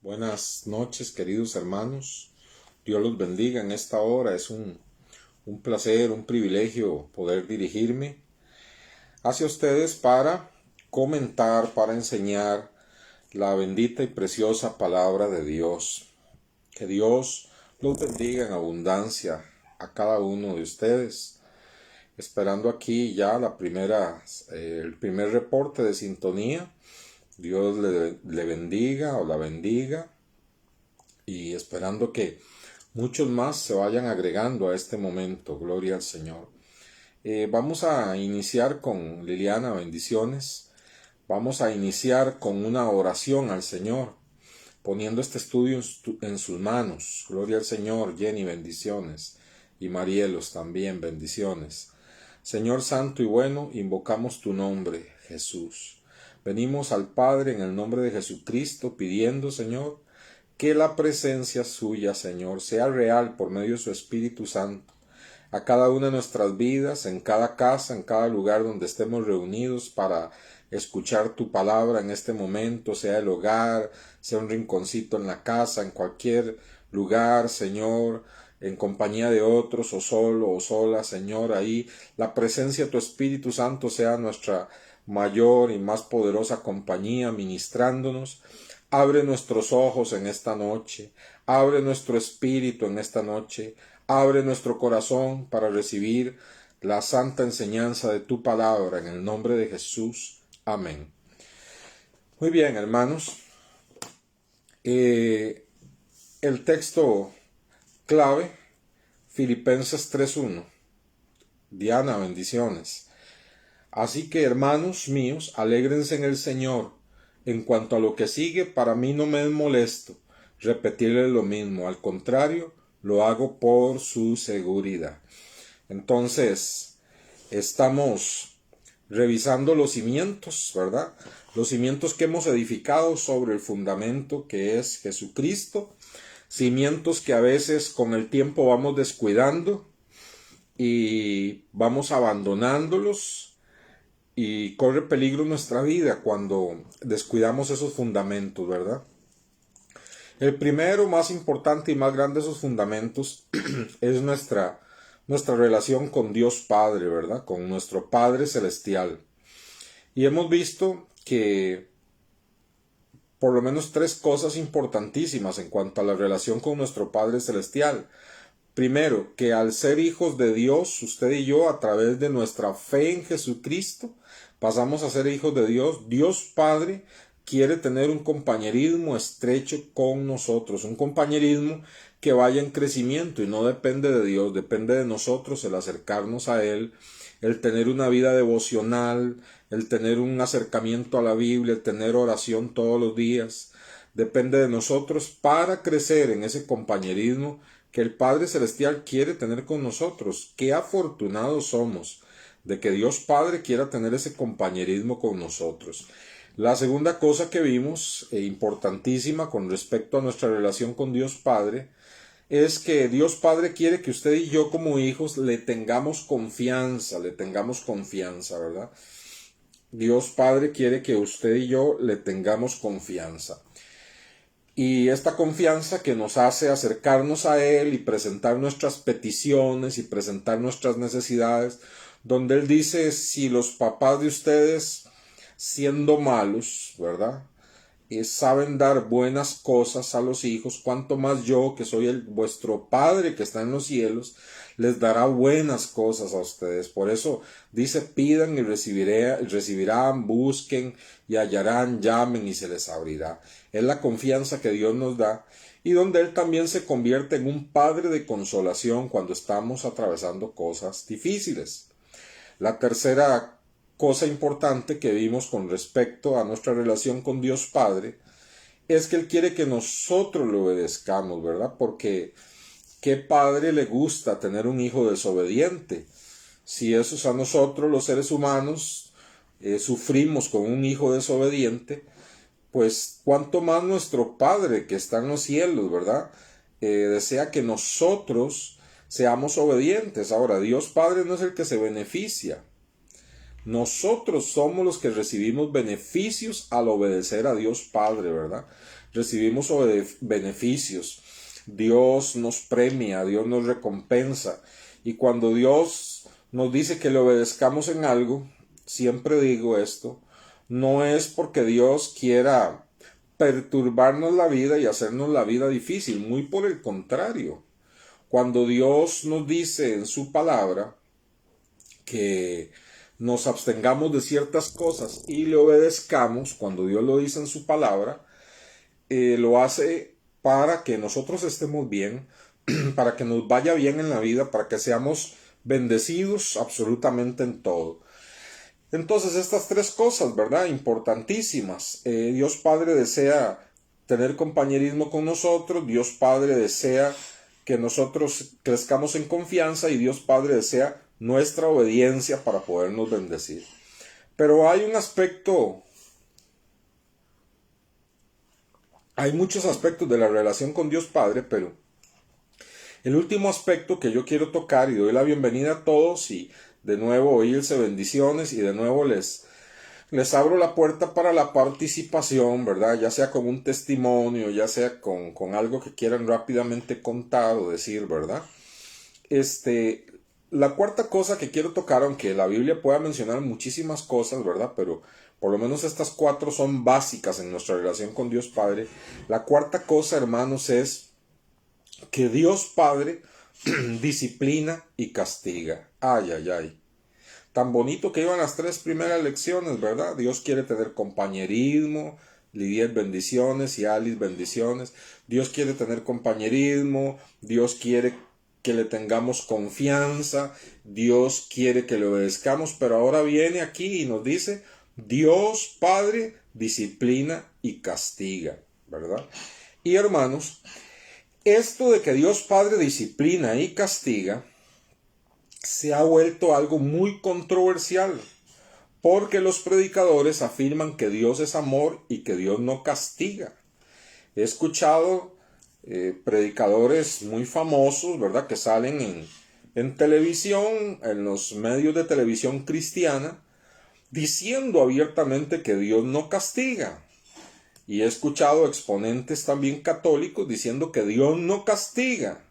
Buenas noches, queridos hermanos. Dios los bendiga en esta hora. Es un placer, un privilegio poder dirigirme hacia ustedes para comentar, para enseñar la bendita y preciosa palabra de Dios. Que Dios los bendiga en abundancia a cada uno de ustedes. Esperando aquí ya el primer reporte de sintonía. Dios le bendiga o la bendiga y esperando que muchos más se vayan agregando a este momento. Gloria al Señor. Vamos a iniciar con Liliana, bendiciones. Vamos a iniciar con una oración al Señor, poniendo este estudio en sus manos. Gloria al Señor. Jenny, bendiciones. Y Marielos también, bendiciones. Señor santo y bueno, invocamos tu nombre, Jesús. Venimos al Padre en el nombre de Jesucristo pidiendo, Señor, que la presencia suya, Señor, sea real por medio de su Espíritu Santo a cada una de nuestras vidas, en cada casa, en cada lugar donde estemos reunidos para escuchar tu palabra en este momento, sea el hogar, sea un rinconcito en la casa, en cualquier lugar, Señor, en compañía de otros o solo o sola, Señor, ahí la presencia de tu Espíritu Santo sea nuestra mayor y más poderosa compañía ministrándonos. Abre nuestros ojos en esta noche, abre nuestro espíritu en esta noche, abre nuestro corazón para recibir la santa enseñanza de tu palabra en el nombre de Jesús. Amén. Muy bien, hermanos. El texto clave, Filipenses 3:1. Diana, bendiciones. Así que, hermanos míos, alégrense en el Señor. En cuanto a lo que sigue, para mí no me es molesto repetirles lo mismo. Al contrario, lo hago por su seguridad. Entonces, estamos revisando los cimientos, ¿verdad? Los cimientos que hemos edificado sobre el fundamento que es Jesucristo. Cimientos que a veces con el tiempo vamos descuidando y vamos abandonándolos. Y corre peligro nuestra vida cuando descuidamos esos fundamentos, ¿verdad? El primero, más importante y más grande de esos fundamentos es nuestra relación con Dios Padre, ¿verdad? Con nuestro Padre Celestial. Y hemos visto que por lo menos tres cosas importantísimas en cuanto a la relación con nuestro Padre Celestial. Primero, que al ser hijos de Dios, usted y yo, a través de nuestra fe en Jesucristo, pasamos a ser hijos de Dios. Dios Padre quiere tener un compañerismo estrecho con nosotros, un compañerismo que vaya en crecimiento y no depende de Dios, depende de nosotros el acercarnos a Él, el tener una vida devocional, el tener un acercamiento a la Biblia, el tener oración todos los días. Depende de nosotros para crecer en ese compañerismo que el Padre Celestial quiere tener con nosotros. Qué afortunados somos de que Dios Padre quiera tener ese compañerismo con nosotros. La segunda cosa que vimos, importantísima con respecto a nuestra relación con Dios Padre, es que Dios Padre quiere que usted y yo como hijos le tengamos confianza, ¿verdad? Dios Padre quiere que usted y yo le tengamos confianza. Y esta confianza que nos hace acercarnos a Él y presentar nuestras peticiones y presentar nuestras necesidades, donde Él dice, si los papás de ustedes, siendo malos, ¿verdad? Saben dar buenas cosas a los hijos, cuanto más yo, que soy vuestro Padre que está en los cielos, les dará buenas cosas a ustedes. Por eso dice, pidan y recibirán, busquen y hallarán, llamen y se les abrirá. Es la confianza que Dios nos da y donde Él también se convierte en un Padre de consolación cuando estamos atravesando cosas difíciles. La tercera cosa importante que vimos con respecto a nuestra relación con Dios Padre es que Él quiere que nosotros le obedezcamos, ¿verdad? Porque ¿qué padre le gusta tener un hijo desobediente? Si eso es a nosotros los seres humanos, sufrimos con un hijo desobediente, pues cuánto más nuestro Padre que está en los cielos, ¿verdad? Desea que nosotros seamos obedientes. Ahora, Dios Padre no es el que se beneficia. Nosotros somos los que recibimos beneficios al obedecer a Dios Padre, ¿verdad? Recibimos beneficios. Dios nos premia, Dios nos recompensa. Y cuando Dios nos dice que le obedezcamos en algo, siempre digo esto, no es porque Dios quiera perturbarnos la vida y hacernos la vida difícil, muy por el contrario. Cuando Dios nos dice en su palabra que nos abstengamos de ciertas cosas y le obedezcamos, cuando Dios lo dice en su palabra, lo hace para que nosotros estemos bien, para que nos vaya bien en la vida, para que seamos bendecidos absolutamente en todo. Entonces estas tres cosas, ¿verdad? Importantísimas. Dios Padre desea tener compañerismo con nosotros, Dios Padre desea que nosotros crezcamos en confianza y Dios Padre desea nuestra obediencia para podernos bendecir. Pero hay un aspecto, hay muchos aspectos de la relación con Dios Padre, pero el último aspecto que yo quiero tocar, y doy la bienvenida a todos y de nuevo oírse bendiciones y de nuevo les abro la puerta para la participación, ¿verdad? Ya sea con un testimonio, ya sea con algo que quieran rápidamente contar o decir, ¿verdad? La cuarta cosa que quiero tocar, aunque la Biblia pueda mencionar muchísimas cosas, ¿verdad? Pero por lo menos estas cuatro son básicas en nuestra relación con Dios Padre. La cuarta cosa, hermanos, es que Dios Padre disciplina y castiga. Ay, ay, ay. Tan bonito que iban las tres primeras lecciones, ¿verdad? Dios quiere tener compañerismo, Lidiet bendiciones y Alice bendiciones. Dios quiere tener compañerismo, Dios quiere que le tengamos confianza, Dios quiere que le obedezcamos, pero ahora viene aquí y nos dice, Dios Padre disciplina y castiga, ¿verdad? Y hermanos, esto de que Dios Padre disciplina y castiga se ha vuelto algo muy controversial, porque los predicadores afirman que Dios es amor y que Dios no castiga. He escuchado predicadores muy famosos, ¿verdad?, que salen en televisión, en los medios de televisión cristiana, diciendo abiertamente que Dios no castiga. Y he escuchado exponentes también católicos diciendo que Dios no castiga.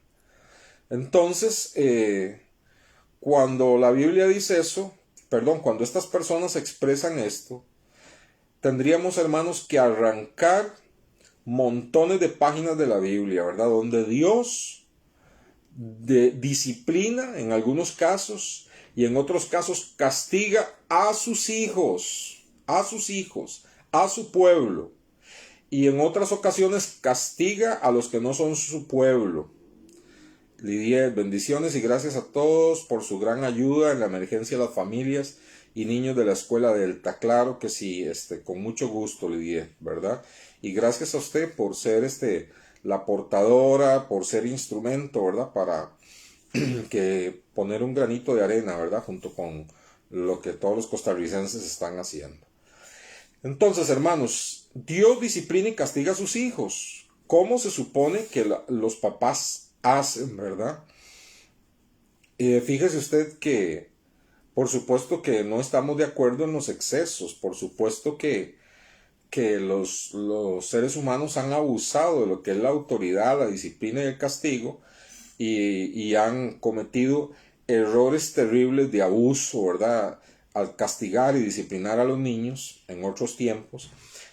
Entonces, cuando la Biblia dice eso, cuando estas personas expresan esto, tendríamos, hermanos, que arrancar montones de páginas de la Biblia, ¿verdad? Donde Dios disciplina en algunos casos y en otros casos castiga a sus hijos, a su pueblo. Y en otras ocasiones castiga a los que no son su pueblo. Lidiet, bendiciones y gracias a todos por su gran ayuda en la emergencia de las familias y niños de la escuela Delta. Claro que sí, con mucho gusto, Lidiet, ¿verdad? Y gracias a usted por ser la portadora, por ser instrumento, ¿verdad? Para que poner un granito de arena, ¿verdad? Junto con lo que todos los costarricenses están haciendo. Entonces, hermanos, Dios disciplina y castiga a sus hijos. ¿Cómo se supone que los papás hacen, verdad? Fíjese usted que, por supuesto que no estamos de acuerdo en los excesos, por supuesto que los seres humanos han abusado de lo que es la autoridad, la disciplina y el castigo, y han cometido errores terribles de abuso, ¿verdad?, al castigar y disciplinar a los niños en otros tiempos,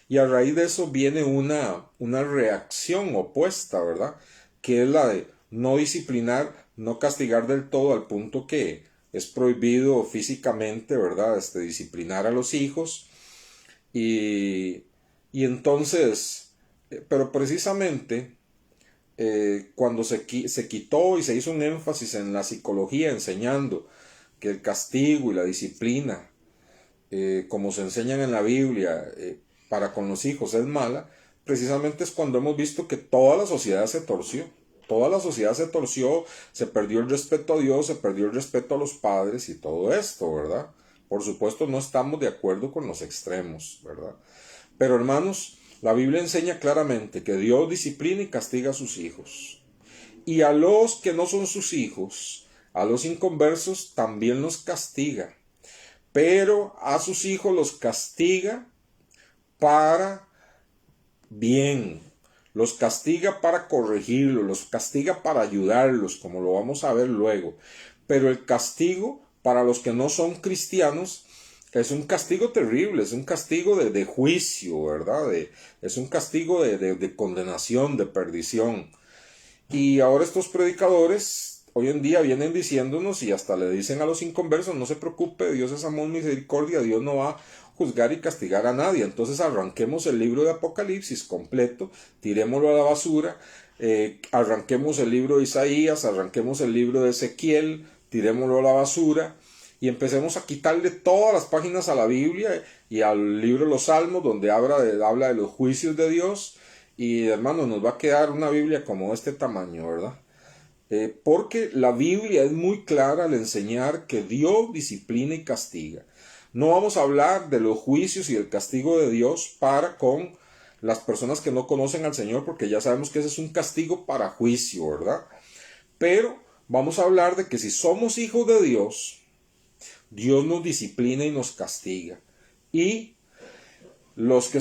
y a raíz de eso viene una reacción opuesta, ¿verdad?, que es la de no disciplinar, no castigar del todo al punto que es prohibido físicamente, ¿verdad?, disciplinar a los hijos, y entonces, pero precisamente cuando se quitó y se hizo un énfasis en la psicología enseñando que el castigo y la disciplina, como se enseñan en la Biblia, para con los hijos es mala, precisamente es cuando hemos visto que toda la sociedad se torció. Toda la sociedad se torció, se perdió el respeto a Dios, se perdió el respeto a los padres y todo esto, ¿verdad? Por supuesto no estamos de acuerdo con los extremos, ¿verdad? Pero hermanos, la Biblia enseña claramente que Dios disciplina y castiga a sus hijos. Y a los que no son sus hijos, a los inconversos, también los castiga. pero a sus hijos los castiga para bien, los castiga para corregirlos, los castiga para ayudarlos, como lo vamos a ver luego. Pero el castigo para los que no son cristianos es un castigo terrible, es un castigo de juicio, ¿verdad? Es un castigo de condenación, de perdición. Y ahora estos predicadores hoy en día vienen diciéndonos y hasta le dicen a los inconversos, no se preocupe, Dios es amor, misericordia, Dios no va a juzgar y castigar a nadie. Entonces arranquemos el libro de Apocalipsis completo, tirémoslo a la basura, arranquemos el libro de Isaías, arranquemos el libro de Ezequiel, tirémoslo a la basura y empecemos a quitarle todas las páginas a la Biblia y al libro de los Salmos, donde habla de los juicios de Dios. Y hermano, nos va a quedar una Biblia como este tamaño, ¿verdad? Porque la Biblia es muy clara al enseñar que Dios disciplina y castiga. No vamos a hablar de los juicios y el castigo de Dios para con las personas que no conocen al Señor, porque ya sabemos que ese es un castigo para juicio, ¿verdad? Pero vamos a hablar de que si somos hijos de Dios, Dios nos disciplina y nos castiga. Y los que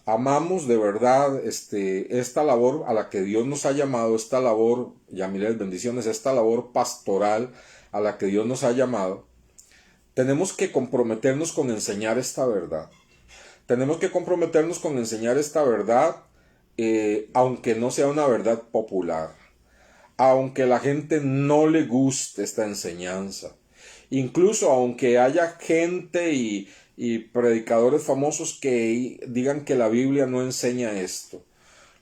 amamos de verdad esta labor a la que Dios nos ha llamado, esta labor, Yamilet, bendiciones, esta labor pastoral a la que Dios nos ha llamado, tenemos que comprometernos con enseñar esta verdad. Tenemos que comprometernos con enseñar esta verdad, aunque no sea una verdad popular, aunque la gente no le guste esta enseñanza, incluso aunque haya gente y predicadores famosos que digan que la Biblia no enseña esto.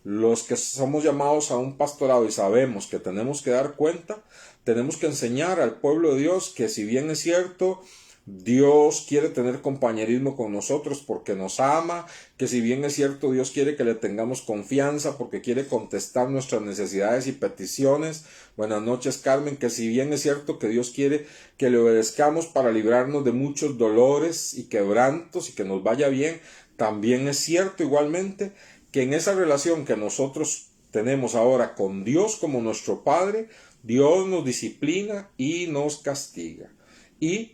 Los que somos llamados a un pastorado y sabemos que tenemos que dar cuenta, tenemos que enseñar al pueblo de Dios que si bien es cierto, Dios quiere tener compañerismo con nosotros porque nos ama, que si bien es cierto, Dios quiere que le tengamos confianza porque quiere contestar nuestras necesidades y peticiones. Buenas noches, Carmen, que si bien es cierto que Dios quiere que le obedezcamos para librarnos de muchos dolores y quebrantos y que nos vaya bien, también es cierto igualmente que en esa relación que nosotros tenemos ahora con Dios como nuestro Padre, Dios nos disciplina y nos castiga. Y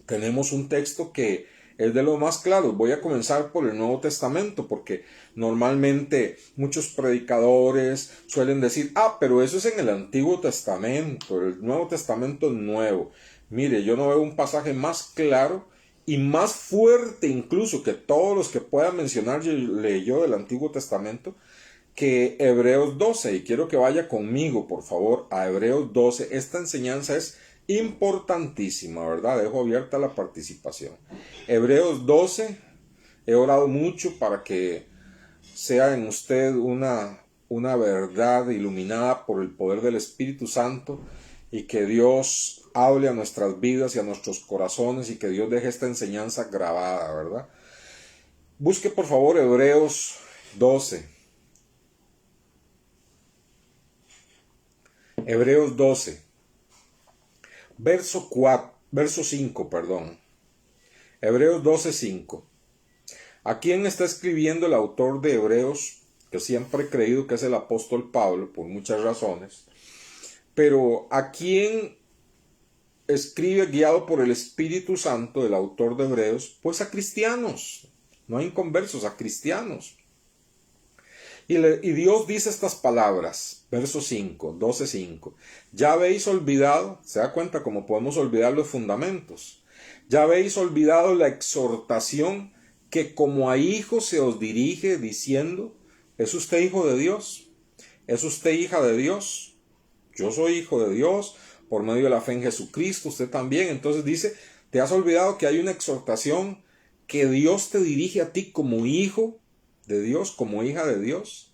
tenemos un texto que es de los más claros. Voy a comenzar por el Nuevo Testamento, porque normalmente muchos predicadores suelen decir, pero eso es en el Antiguo Testamento, el Nuevo Testamento es nuevo. Mire, yo no veo un pasaje más claro y más fuerte incluso que todos los que pueda mencionarle yo del Antiguo Testamento, que Hebreos 12, y quiero que vaya conmigo, por favor, a Hebreos 12. Esta enseñanza es importantísima, ¿verdad? Dejo abierta la participación. Hebreos 12, he orado mucho para que sea en usted una verdad iluminada por el poder del Espíritu Santo y que Dios hable a nuestras vidas y a nuestros corazones y que Dios deje esta enseñanza grabada, ¿verdad? Busque por favor Hebreos 12. Hebreos 12. Verso 5, perdón. Hebreos 12:5. ¿A quién está escribiendo el autor de Hebreos? Que siempre he creído que es el apóstol Pablo, por muchas razones. Pero ¿a quién escribe guiado por el Espíritu Santo el autor de Hebreos? Pues a cristianos, no a inconversos, a cristianos. Y Dios dice estas palabras, verso 5, 12:5. Ya habéis olvidado, se da cuenta cómo podemos olvidar los fundamentos. Ya habéis olvidado la exhortación que como a hijos se os dirige diciendo, ¿es usted hijo de Dios? ¿Es usted hija de Dios? Yo soy hijo de Dios por medio de la fe en Jesucristo, usted también. Entonces dice, ¿te has olvidado que hay una exhortación que Dios te dirige a ti como hijo de Dios, como hija de Dios?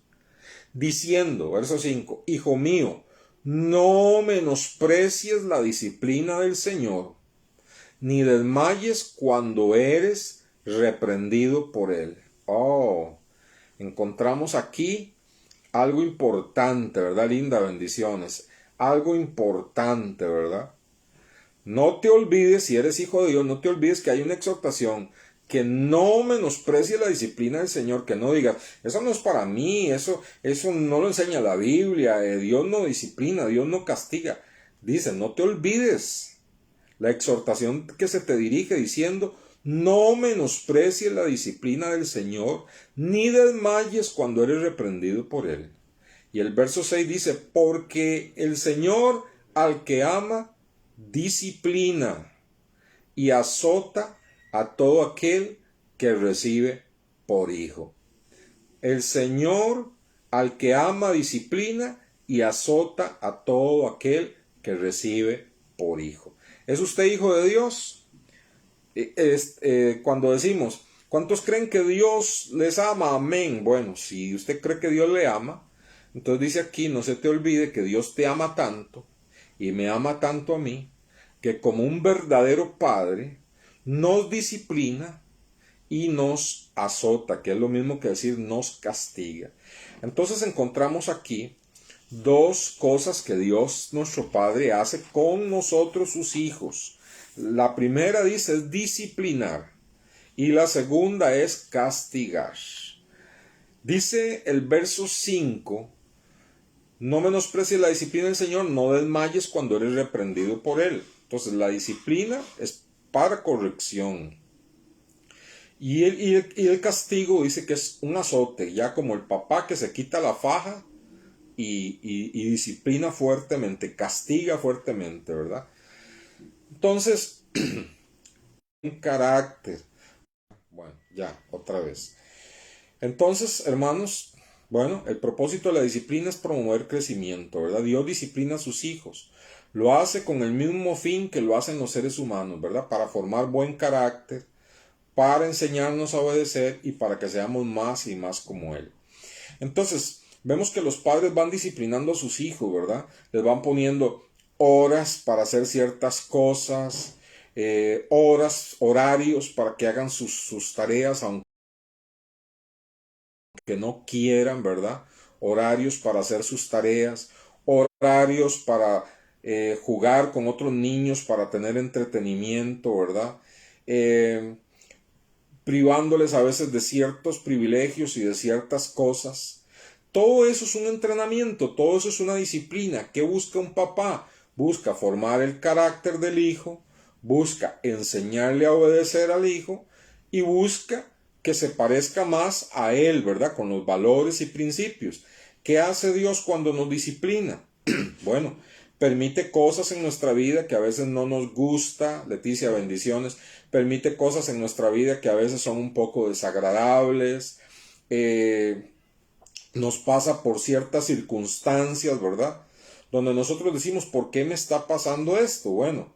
Diciendo, verso 5, Hijo mío, no menosprecies la disciplina del Señor, ni desmayes cuando eres reprendido por Él. Encontramos aquí algo importante, ¿verdad? Linda, bendiciones. Algo importante, ¿verdad? No te olvides, si eres hijo de Dios, no te olvides que hay una exhortación, que no menosprecie la disciplina del Señor, que no digas, eso no es para mí, eso no lo enseña la Biblia, Dios no disciplina, Dios no castiga. Dice, no te olvides la exhortación que se te dirige diciendo: no menosprecies la disciplina del Señor, ni desmayes cuando eres reprendido por Él. Y el verso 6 dice: porque el Señor al que ama, disciplina y azota a todo aquel que recibe por hijo. El Señor al que ama, disciplina y azota a todo aquel que recibe por hijo. ¿Es usted hijo de Dios? Cuando decimos, ¿cuántos creen que Dios les ama? Amén. Bueno, si usted cree que Dios le ama, entonces dice aquí: no se te olvide que Dios te ama tanto y me ama tanto a mí, que como un verdadero padre nos disciplina y nos azota, que es lo mismo que decir nos castiga. Entonces encontramos aquí dos cosas que Dios nuestro Padre hace con nosotros sus hijos. La primera dice es disciplinar y la segunda es castigar. Dice el verso 5: no menosprecies la disciplina del Señor, no desmayes cuando eres reprendido por Él. Entonces la disciplina es para corrección. Y el castigo dice que es un azote, ya como el papá que se quita la faja y disciplina fuertemente, castiga fuertemente, ¿verdad? Entonces, un carácter. Bueno, ya, otra vez. Entonces, hermanos, bueno, el propósito de la disciplina es promover crecimiento, ¿verdad? Dios disciplina a sus hijos. Lo hace con el mismo fin que lo hacen los seres humanos, ¿verdad? Para formar buen carácter, para enseñarnos a obedecer y para que seamos más y más como Él. Entonces, vemos que los padres van disciplinando a sus hijos, ¿verdad? Les van poniendo horas para hacer ciertas cosas, horarios para que hagan sus tareas, aunque no quieran, ¿verdad? Horarios para hacer sus tareas, horarios para jugar con otros niños, para tener entretenimiento, ¿verdad? Privándoles a veces de ciertos privilegios y de ciertas cosas. Todo eso es un entrenamiento, todo eso es una disciplina. ¿Qué busca un papá? Busca formar el carácter del hijo, busca enseñarle a obedecer al hijo y busca que se parezca más a él, ¿verdad? Con los valores y principios. ¿Qué hace Dios cuando nos disciplina? Bueno, permite cosas en nuestra vida que a veces no nos gusta. Leticia, bendiciones. Permite cosas en nuestra vida que a veces son un poco desagradables. Nos pasa por ciertas circunstancias, ¿verdad? Donde nosotros decimos: ¿por qué me está pasando esto? Bueno,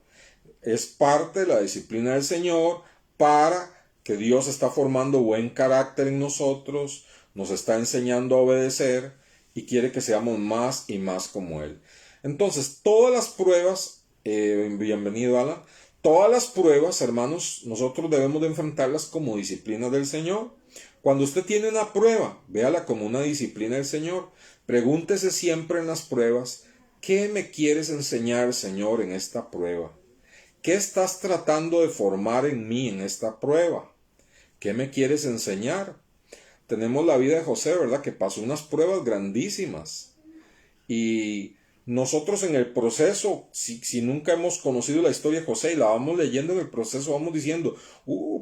es parte de la disciplina del Señor para que Dios está formando buen carácter en nosotros, nos está enseñando a obedecer y quiere que seamos más y más como Él. Entonces, todas las pruebas, bienvenido Alan, todas las pruebas, hermanos, nosotros debemos de enfrentarlas como disciplina del Señor. Cuando usted tiene una prueba, véala como una disciplina del Señor. Pregúntese siempre en las pruebas: ¿qué me quieres enseñar, Señor, en esta prueba? ¿Qué estás tratando de formar en mí en esta prueba? ¿Qué me quieres enseñar? Tenemos la vida de José, ¿verdad? Que pasó unas pruebas grandísimas. Y nosotros en el proceso, si nunca hemos conocido la historia de José y la vamos leyendo en el proceso, vamos diciendo: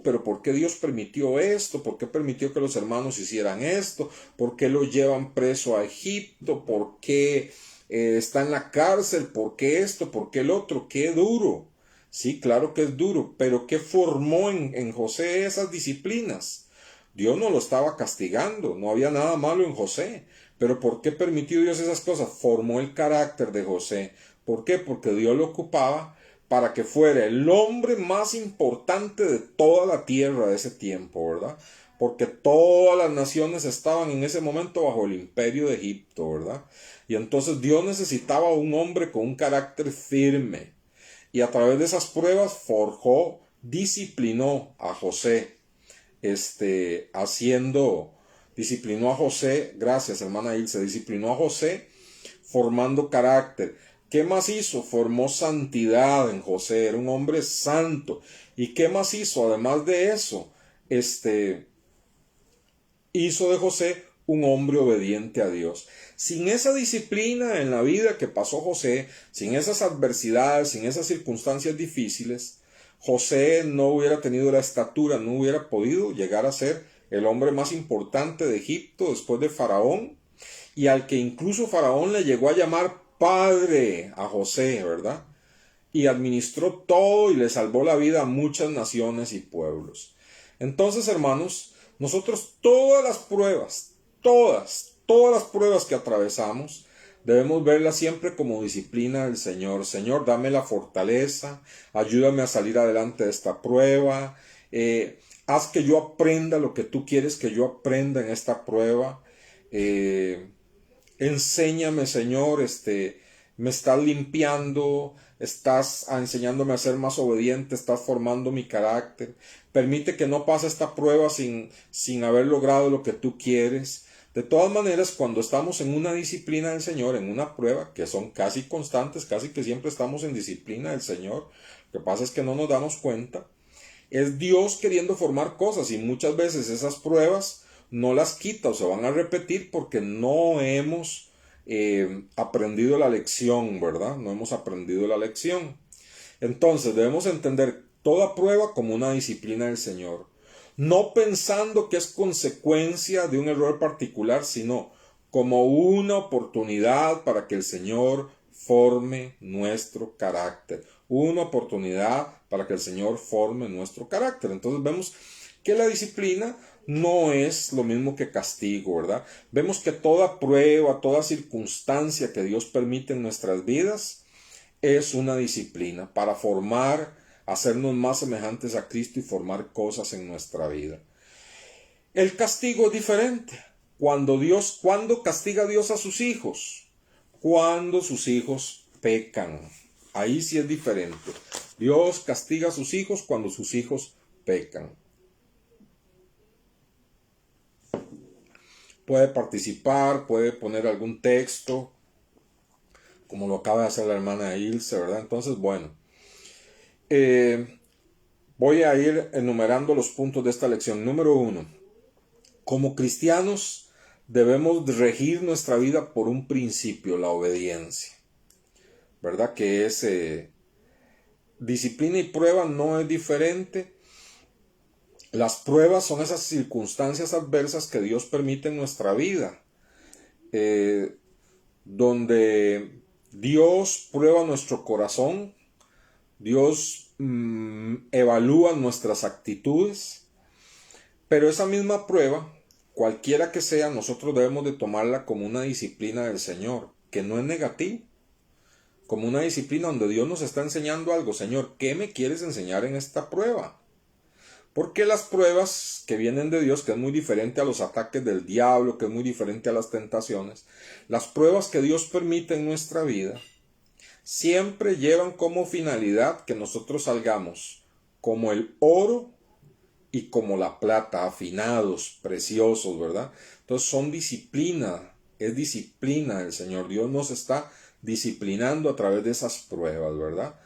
pero ¿por qué Dios permitió esto? ¿Por qué permitió que los hermanos hicieran esto? ¿Por qué lo llevan preso a Egipto? ¿Por qué está en la cárcel? ¿Por qué esto? ¿Por qué el otro? ¡Qué duro! Sí, claro que es duro, pero ¿qué formó en José esas disciplinas? Dios no lo estaba castigando, no había nada malo en José. Pero ¿por qué permitió Dios esas cosas? Formó el carácter de José. ¿Por qué? Porque Dios lo ocupaba para que fuera el hombre más importante de toda la tierra de ese tiempo, ¿verdad? Porque todas las naciones estaban en ese momento bajo el imperio de Egipto, ¿verdad? Y entonces Dios necesitaba un hombre con un carácter firme. Y a través de esas pruebas forjó, disciplinó a José, disciplinó a José, gracias hermana Ilse, disciplinó a José formando carácter. ¿Qué más hizo? Formó santidad en José, era un hombre santo. ¿Y qué más hizo? Además de eso, hizo de José un hombre obediente a Dios. Sin esa disciplina en la vida que pasó José, sin esas adversidades, sin esas circunstancias difíciles, José no hubiera tenido la estatura, no hubiera podido llegar a ser el hombre más importante de Egipto después de Faraón, y al que incluso Faraón le llegó a llamar padre a José, ¿verdad? Y administró todo y le salvó la vida a muchas naciones y pueblos. Entonces, hermanos, nosotros todas las pruebas, todas las pruebas que atravesamos, debemos verlas siempre como disciplina del Señor. Señor, dame la fortaleza, ayúdame a salir adelante de esta prueba, haz que yo aprenda lo que tú quieres que yo aprenda en esta prueba. Enséñame, Señor, me estás limpiando, estás enseñándome a ser más obediente, estás formando mi carácter. Permite que no pase esta prueba sin haber logrado lo que tú quieres. De todas maneras, cuando estamos en una disciplina del Señor, en una prueba, que son casi constantes, casi que siempre estamos en disciplina del Señor, lo que pasa es que no nos damos cuenta, es Dios queriendo formar cosas, y muchas veces esas pruebas no las quita o se van a repetir porque no hemos aprendido la lección, ¿verdad? No hemos aprendido la lección. Entonces debemos entender toda prueba como una disciplina del Señor, no pensando que es consecuencia de un error particular, sino como una oportunidad para que el Señor forme nuestro carácter, una oportunidad para que el Señor forme nuestro carácter. Entonces vemos que la disciplina no es lo mismo que castigo, ¿verdad? Vemos que toda prueba, toda circunstancia que Dios permite en nuestras vidas es una disciplina para formar, hacernos más semejantes a Cristo y formar cosas en nuestra vida. El castigo es diferente. ¿Cuándo castiga Dios a sus hijos? Cuando sus hijos pecan. Ahí sí es diferente. Dios castiga a sus hijos cuando sus hijos pecan. Puede participar, puede poner algún texto, como lo acaba de hacer la hermana Ilse, ¿verdad? Entonces, bueno, voy a ir enumerando los puntos de esta lección. Número 1. Como cristianos debemos regir nuestra vida por un principio, la obediencia, ¿verdad? Que es disciplina y prueba no es diferente. Las pruebas son esas circunstancias adversas que Dios permite en nuestra vida, donde Dios prueba nuestro corazón, Dios evalúa nuestras actitudes, pero esa misma prueba, cualquiera que sea, nosotros debemos de tomarla como una disciplina del Señor, que no es negativo, como una disciplina donde Dios nos está enseñando algo. Señor, ¿qué me quieres enseñar en esta prueba? Porque las pruebas que vienen de Dios, que es muy diferente a los ataques del diablo, que es muy diferente a las tentaciones, las pruebas que Dios permite en nuestra vida, siempre llevan como finalidad que nosotros salgamos como el oro y como la plata, afinados, preciosos, ¿verdad? Entonces son disciplina, es disciplina del Señor. Dios nos está disciplinando a través de esas pruebas, ¿verdad?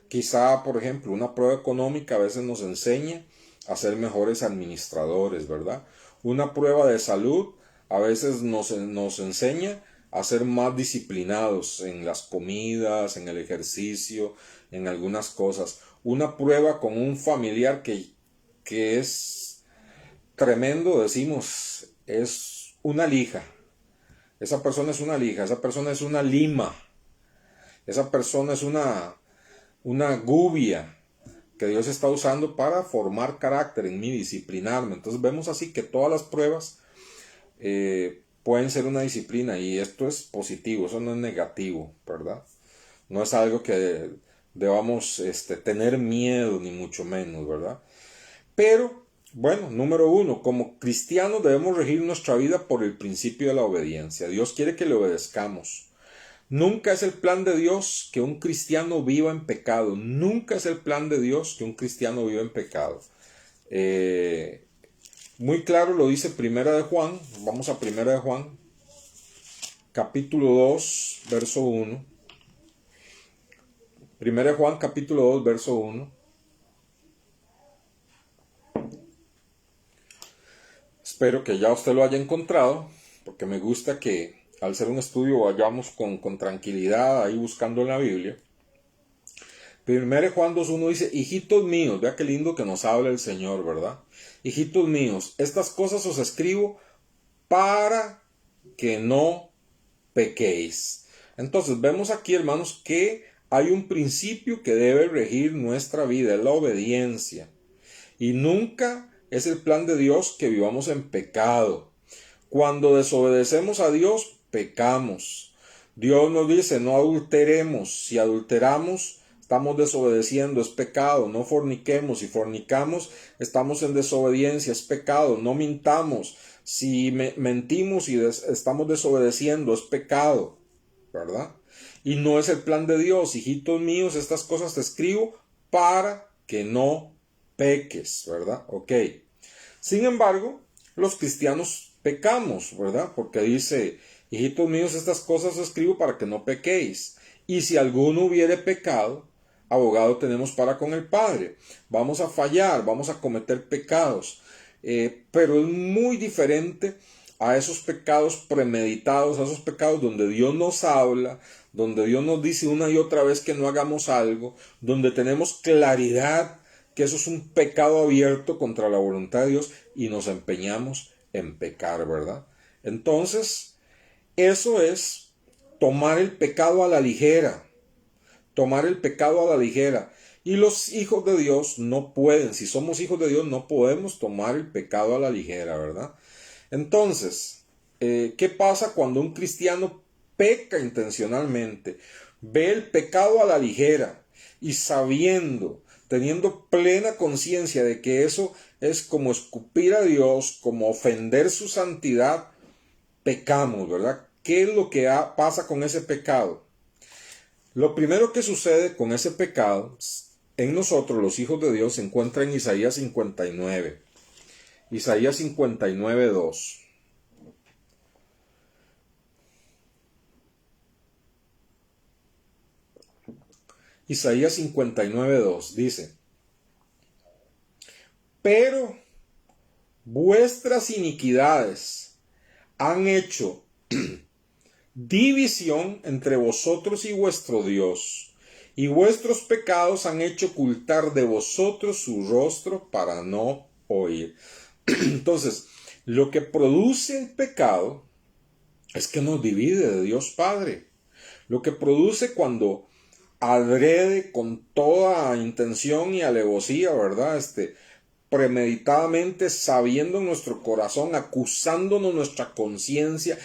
Quizá, por ejemplo, una prueba económica a veces nos enseña a ser mejores administradores, ¿verdad? Una prueba de salud a veces nos enseña a ser más disciplinados en las comidas, en el ejercicio, en algunas cosas. Una prueba con un familiar que es tremendo, decimos, es una lija. Esa persona es una lija, esa persona es una lima, esa persona es una gubia que Dios está usando para formar carácter en mí, disciplinarme. Entonces vemos así que todas las pruebas pueden ser una disciplina, y esto es positivo, eso no es negativo, ¿verdad? No es algo que debamos tener miedo, ni mucho menos, ¿verdad? Pero, bueno, número 1, como cristianos debemos regir nuestra vida por el principio de la obediencia. Dios quiere que le obedezcamos. Nunca es el plan de Dios que un cristiano viva en pecado. Nunca es el plan de Dios que un cristiano viva en pecado. Muy claro lo dice Primera de Juan. Vamos a Primera de Juan, capítulo 2, verso 1. Primera de Juan, capítulo 2, verso 1. Espero que ya usted lo haya encontrado. porque me gusta que al ser un estudio vayamos con tranquilidad ahí buscando en la Biblia. 1 Juan 2:1 dice, hijitos míos, vea qué lindo que nos habla el Señor, ¿verdad? Hijitos míos, estas cosas os escribo para que no pequéis. Entonces vemos aquí, hermanos, que hay un principio que debe regir nuestra vida, es la obediencia. Y nunca es el plan de Dios que vivamos en pecado. Cuando desobedecemos a Dios, pecamos. Dios nos dice, no adulteremos. Si adulteramos, estamos desobedeciendo, es pecado. No forniquemos. Si fornicamos, estamos en desobediencia, es pecado. No mintamos. Si mentimos y estamos desobedeciendo, es pecado, ¿verdad? Y no es el plan de Dios. Hijitos míos, estas cosas te escribo para que no peques, ¿verdad? Ok. Sin embargo, los cristianos pecamos, ¿verdad? Porque dice, hijitos míos, estas cosas os escribo para que no pequéis. Y si alguno hubiere pecado, abogado tenemos para con el Padre. Vamos a fallar, vamos a cometer pecados. Pero es muy diferente a esos pecados premeditados, a esos pecados donde Dios nos habla, donde Dios nos dice una y otra vez que no hagamos algo, donde tenemos claridad que eso es un pecado abierto contra la voluntad de Dios y nos empeñamos en pecar, ¿verdad? Entonces, eso es tomar el pecado a la ligera, tomar el pecado a la ligera. Y los hijos de Dios no pueden, si somos hijos de Dios, no podemos tomar el pecado a la ligera, ¿verdad? Entonces, ¿qué pasa cuando un cristiano peca intencionalmente? Ve el pecado a la ligera y sabiendo, teniendo plena conciencia de que eso es como escupir a Dios, como ofender su santidad, pecamos, ¿verdad? ¿Qué es lo que pasa con ese pecado? Lo primero que sucede con ese pecado en nosotros, los hijos de Dios, se encuentra en Isaías 59. Isaías 59:2. Isaías 59:2 dice, pero vuestras iniquidades han hecho división entre vosotros y vuestro Dios, y vuestros pecados han hecho ocultar de vosotros su rostro para no oír. Entonces, lo que produce el pecado es que nos divide de Dios Padre. Lo que produce cuando adrede con toda intención y alevosía, ¿verdad? Premeditadamente, sabiendo en nuestro corazón, acusándonos nuestra conciencia,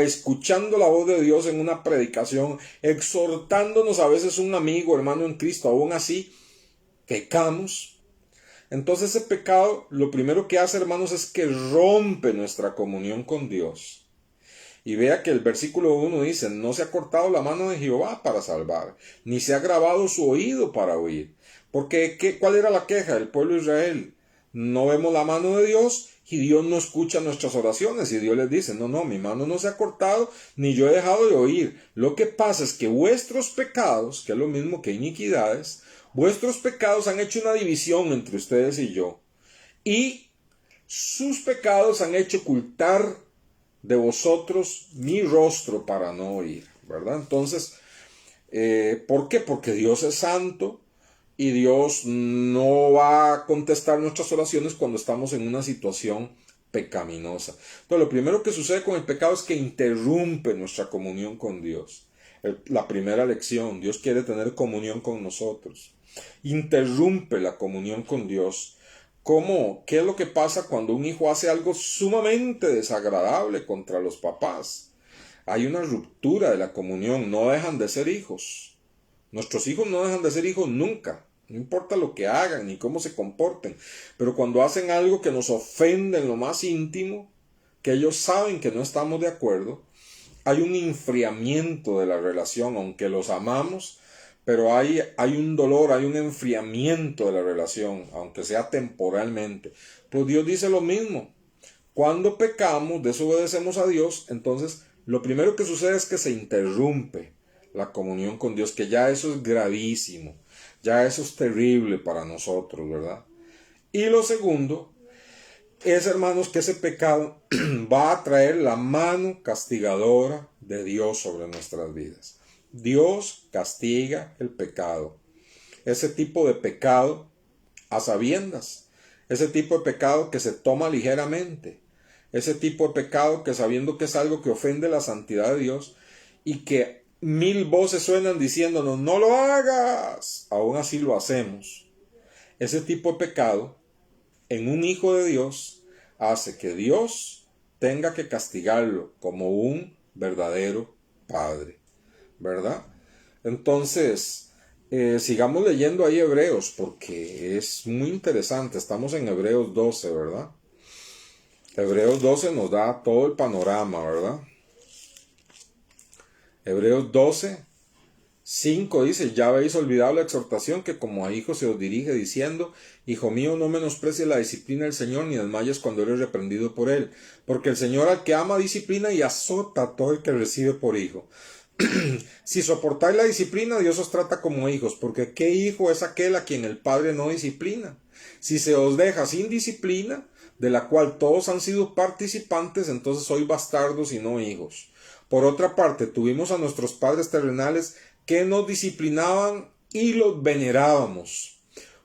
escuchando la voz de Dios en una predicación, exhortándonos a veces un amigo, hermano en Cristo, aún así, pecamos. Entonces ese pecado, lo primero que hace, hermanos, es que rompe nuestra comunión con Dios. Y vea que el versículo 1 dice, no se ha cortado la mano de Jehová para salvar, ni se ha grabado su oído para oír. Porque, ¿cuál era la queja del pueblo de Israel? No vemos la mano de Dios y Dios no escucha nuestras oraciones. Y Dios les dice, no, mi mano no se ha cortado, ni yo he dejado de oír. Lo que pasa es que vuestros pecados, que es lo mismo que iniquidades, vuestros pecados han hecho una división entre ustedes y yo. Y sus pecados han hecho ocultar de vosotros mi rostro para no oír, ¿verdad? Entonces, ¿por qué? Porque Dios es santo y Dios no va a contestar nuestras oraciones cuando estamos en una situación pecaminosa. Entonces, lo primero que sucede con el pecado es que interrumpe nuestra comunión con Dios. La primera lección, Dios quiere tener comunión con nosotros. Interrumpe la comunión con Dios. ¿Cómo? ¿Qué es lo que pasa cuando un hijo hace algo sumamente desagradable contra los papás? Hay una ruptura de la comunión, no dejan de ser hijos. Nuestros hijos no dejan de ser hijos nunca, no importa lo que hagan ni cómo se comporten, pero cuando hacen algo que nos ofende en lo más íntimo, que ellos saben que no estamos de acuerdo, hay un enfriamiento de la relación, aunque los amamos, pero hay un dolor, hay un enfriamiento de la relación, aunque sea temporalmente. Pues Dios dice lo mismo. Cuando pecamos, desobedecemos a Dios, entonces lo primero que sucede es que se interrumpe la comunión con Dios, que ya eso es gravísimo, ya eso es terrible para nosotros, ¿verdad? Y lo segundo es, hermanos, que ese pecado va a traer la mano castigadora de Dios sobre nuestras vidas. Dios castiga el pecado. Ese tipo de pecado a sabiendas. Ese tipo de pecado que se toma ligeramente. Ese tipo de pecado que sabiendo que es algo que ofende la santidad de Dios y que 1000 voces suenan diciéndonos no lo hagas, aún así lo hacemos. Ese tipo de pecado en un hijo de Dios hace que Dios tenga que castigarlo como un verdadero padre, ¿verdad? Entonces, sigamos leyendo ahí Hebreos porque es muy interesante. Estamos en Hebreos 12, ¿verdad? Hebreos 12 nos da todo el panorama, ¿verdad? Hebreos 12, 5 dice, ya habéis olvidado la exhortación que como a hijos se os dirige diciendo, hijo mío, no menosprecies la disciplina del Señor ni desmayes cuando eres reprendido por él, porque el Señor al que ama disciplina y azota a todo el que recibe por hijo. Si soportáis la disciplina, Dios os trata como hijos, porque ¿qué hijo es aquel a quien el Padre no disciplina? Si se os deja sin disciplina, de la cual todos han sido participantes, entonces sois bastardos y no hijos. Por otra parte, tuvimos a nuestros padres terrenales que nos disciplinaban y los venerábamos.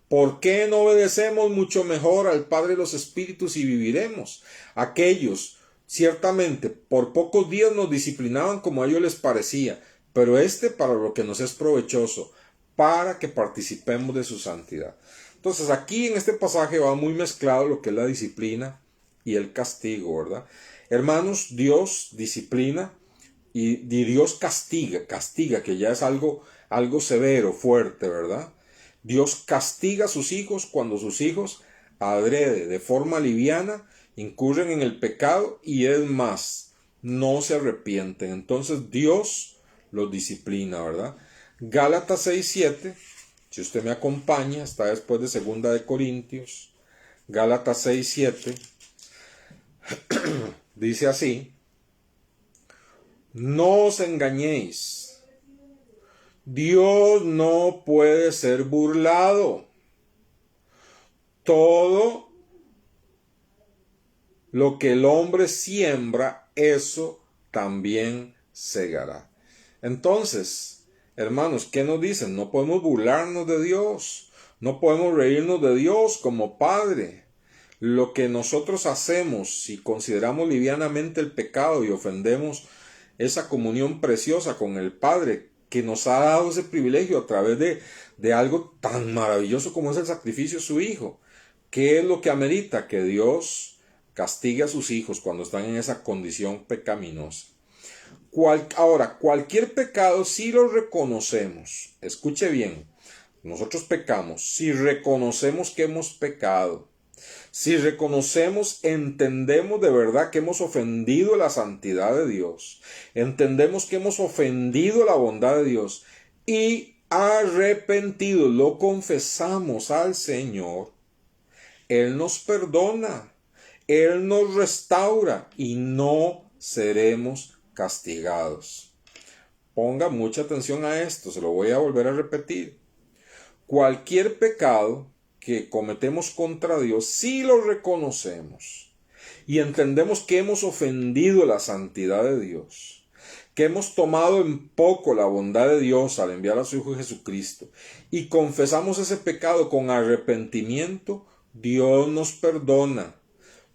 ¿Por qué no obedecemos mucho mejor al Padre de los Espíritus y viviremos? Aquellos, ciertamente, por pocos días nos disciplinaban como a ellos les parecía, pero para lo que nos es provechoso, para que participemos de su santidad. Entonces, aquí en este pasaje va muy mezclado lo que es la disciplina y el castigo, ¿verdad? Hermanos, Dios disciplina y Dios castiga, que ya es algo severo, fuerte, ¿verdad? Dios castiga a sus hijos cuando sus hijos, adrede, de forma liviana, incurren en el pecado y es más, no se arrepienten. Entonces Dios los disciplina, ¿verdad? Gálatas 6:7, si usted me acompaña, está después de 2 de Corintios. Gálatas 6:7 dice así: no os engañéis, Dios no puede ser burlado. Todo lo que el hombre siembra, eso también segará. Entonces, hermanos, ¿qué nos dicen? No podemos burlarnos de Dios, no podemos reírnos de Dios como Padre. Lo que nosotros hacemos, si consideramos livianamente el pecado y ofendemos esa comunión preciosa con el Padre, que nos ha dado ese privilegio a través de algo tan maravilloso como es el sacrificio de su Hijo. ¿Qué es lo que amerita? Que Dios castigue a sus hijos cuando están en esa condición pecaminosa. Ahora, cualquier pecado, si lo reconocemos, escuche bien, nosotros pecamos, si reconocemos que hemos pecado, si reconocemos, entendemos de verdad que hemos ofendido la santidad de Dios, entendemos que hemos ofendido la bondad de Dios y arrepentidos lo confesamos al Señor, Él nos perdona, Él nos restaura y no seremos castigados. Ponga mucha atención a esto, se lo voy a volver a repetir. Cualquier pecado que cometemos contra Dios, si lo reconocemos y entendemos que hemos ofendido la santidad de Dios, que hemos tomado en poco la bondad de Dios al enviar a su Hijo Jesucristo y confesamos ese pecado con arrepentimiento, Dios nos perdona,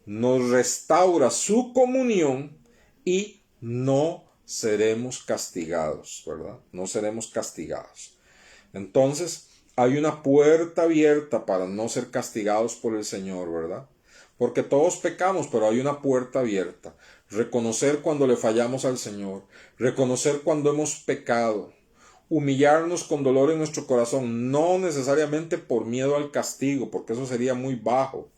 nos restaura su comunión y no seremos castigados, ¿verdad? No seremos castigados. Entonces, hay una puerta abierta para no ser castigados por el Señor, ¿verdad? Porque todos pecamos, pero hay una puerta abierta. Reconocer cuando le fallamos al Señor, reconocer cuando hemos pecado, humillarnos con dolor en nuestro corazón, no necesariamente por miedo al castigo, porque eso sería muy bajo,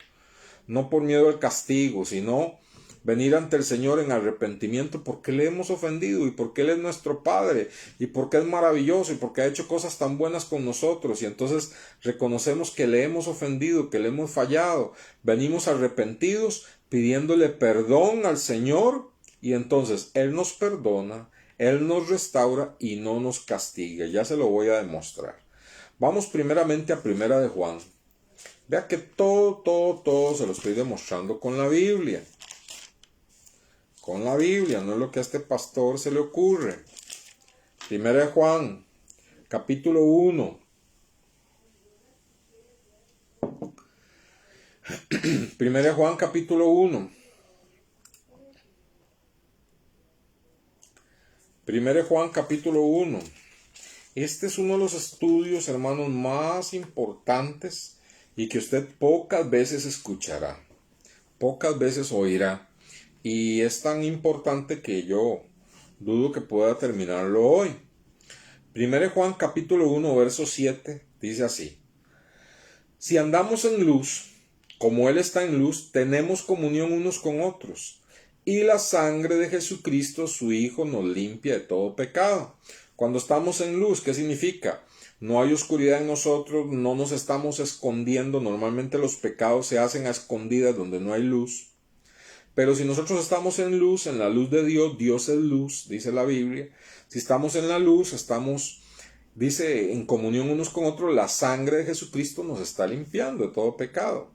no por miedo al castigo, sino venir ante el Señor en arrepentimiento porque le hemos ofendido y porque Él es nuestro Padre y porque es maravilloso y porque ha hecho cosas tan buenas con nosotros y entonces reconocemos que le hemos ofendido, que le hemos fallado, venimos arrepentidos pidiéndole perdón al Señor y entonces Él nos perdona, Él nos restaura y no nos castiga. Ya se lo voy a demostrar. Vamos primeramente a Primera de Juan. Vea que todo se lo estoy demostrando con la Biblia. Con la Biblia, no es lo que a este pastor se le ocurre. Primera de Juan, capítulo 1. Primera de Juan, capítulo 1. Primera de Juan, capítulo 1. Este es uno de los estudios, hermanos, más importantes y que usted pocas veces escuchará, pocas veces oirá. Y es tan importante que yo dudo que pueda terminarlo hoy. 1 Juan capítulo 1 verso 7 dice así: si andamos en luz, como Él está en luz, tenemos comunión unos con otros, y la sangre de Jesucristo, su Hijo, nos limpia de todo pecado. Cuando estamos en luz, ¿qué significa? No hay oscuridad en nosotros, no nos estamos escondiendo. Normalmente los pecados se hacen a escondidas donde no hay luz. Pero si nosotros estamos en luz, en la luz de Dios, Dios es luz, dice la Biblia. Si estamos en la luz, estamos, dice, en comunión unos con otros, la sangre de Jesucristo nos está limpiando de todo pecado.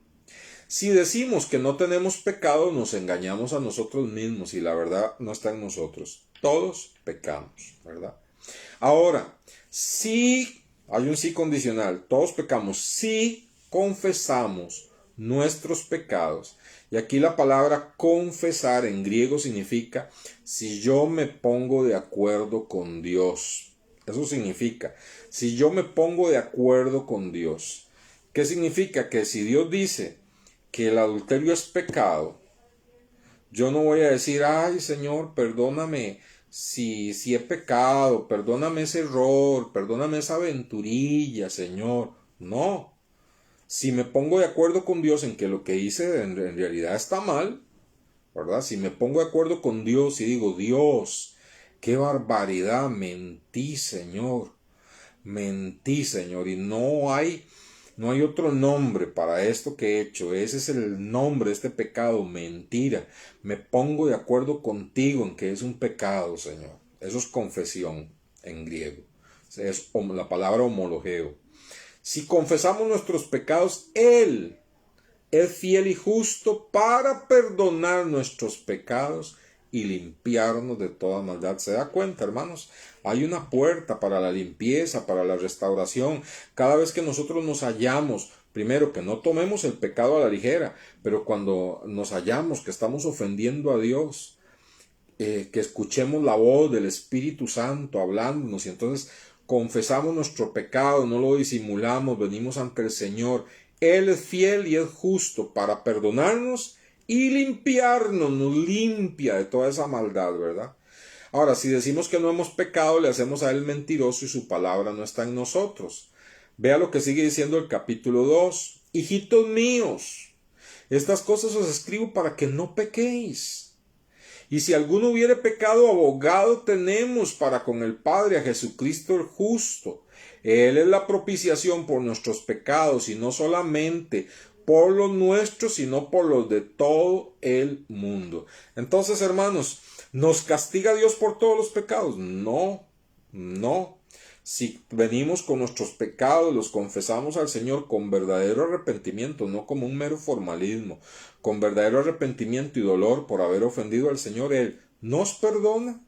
Si decimos que no tenemos pecado, nos engañamos a nosotros mismos y la verdad no está en nosotros. Todos pecamos, ¿verdad? Ahora, si hay un sí condicional, todos pecamos, si confesamos nuestros pecados. Y aquí la palabra confesar en griego significa si yo me pongo de acuerdo con Dios. Eso significa, si yo me pongo de acuerdo con Dios. ¿Qué significa? Que si Dios dice que el adulterio es pecado, yo no voy a decir, ay Señor, perdóname si he pecado, perdóname ese error, perdóname esa aventurilla, Señor. No. Si me pongo de acuerdo con Dios en que lo que hice en realidad está mal, ¿verdad? Si me pongo de acuerdo con Dios y digo, Dios, qué barbaridad, mentí, Señor, y no hay otro nombre para esto que he hecho. Ese es el nombre de este pecado, mentira. Me pongo de acuerdo contigo en que es un pecado, Señor. Eso es confesión en griego. Es la palabra homologeo. Si confesamos nuestros pecados, Él es fiel y justo para perdonar nuestros pecados y limpiarnos de toda maldad. ¿Se da cuenta, hermanos? Hay una puerta para la limpieza, para la restauración. Cada vez que nosotros nos hallamos, primero, que no tomemos el pecado a la ligera, pero cuando nos hallamos que estamos ofendiendo a Dios, que escuchemos la voz del Espíritu Santo hablándonos y entonces confesamos nuestro pecado, no lo disimulamos, venimos ante el Señor. Él es fiel y es justo para perdonarnos y limpiarnos, nos limpia de toda esa maldad, ¿verdad? Ahora, si decimos que no hemos pecado, le hacemos a Él mentiroso y su palabra no está en nosotros. Vea lo que sigue diciendo el capítulo 2. Hijitos míos, estas cosas os escribo para que no pequéis. Y si alguno hubiere pecado, abogado tenemos para con el Padre, a Jesucristo el justo. Él es la propiciación por nuestros pecados, y no solamente por los nuestros, sino por los de todo el mundo. Entonces, hermanos, ¿nos castiga Dios por todos los pecados? No, no. Si venimos con nuestros pecados, los confesamos al Señor con verdadero arrepentimiento, no como un mero formalismo, con verdadero arrepentimiento y dolor por haber ofendido al Señor, Él nos perdona,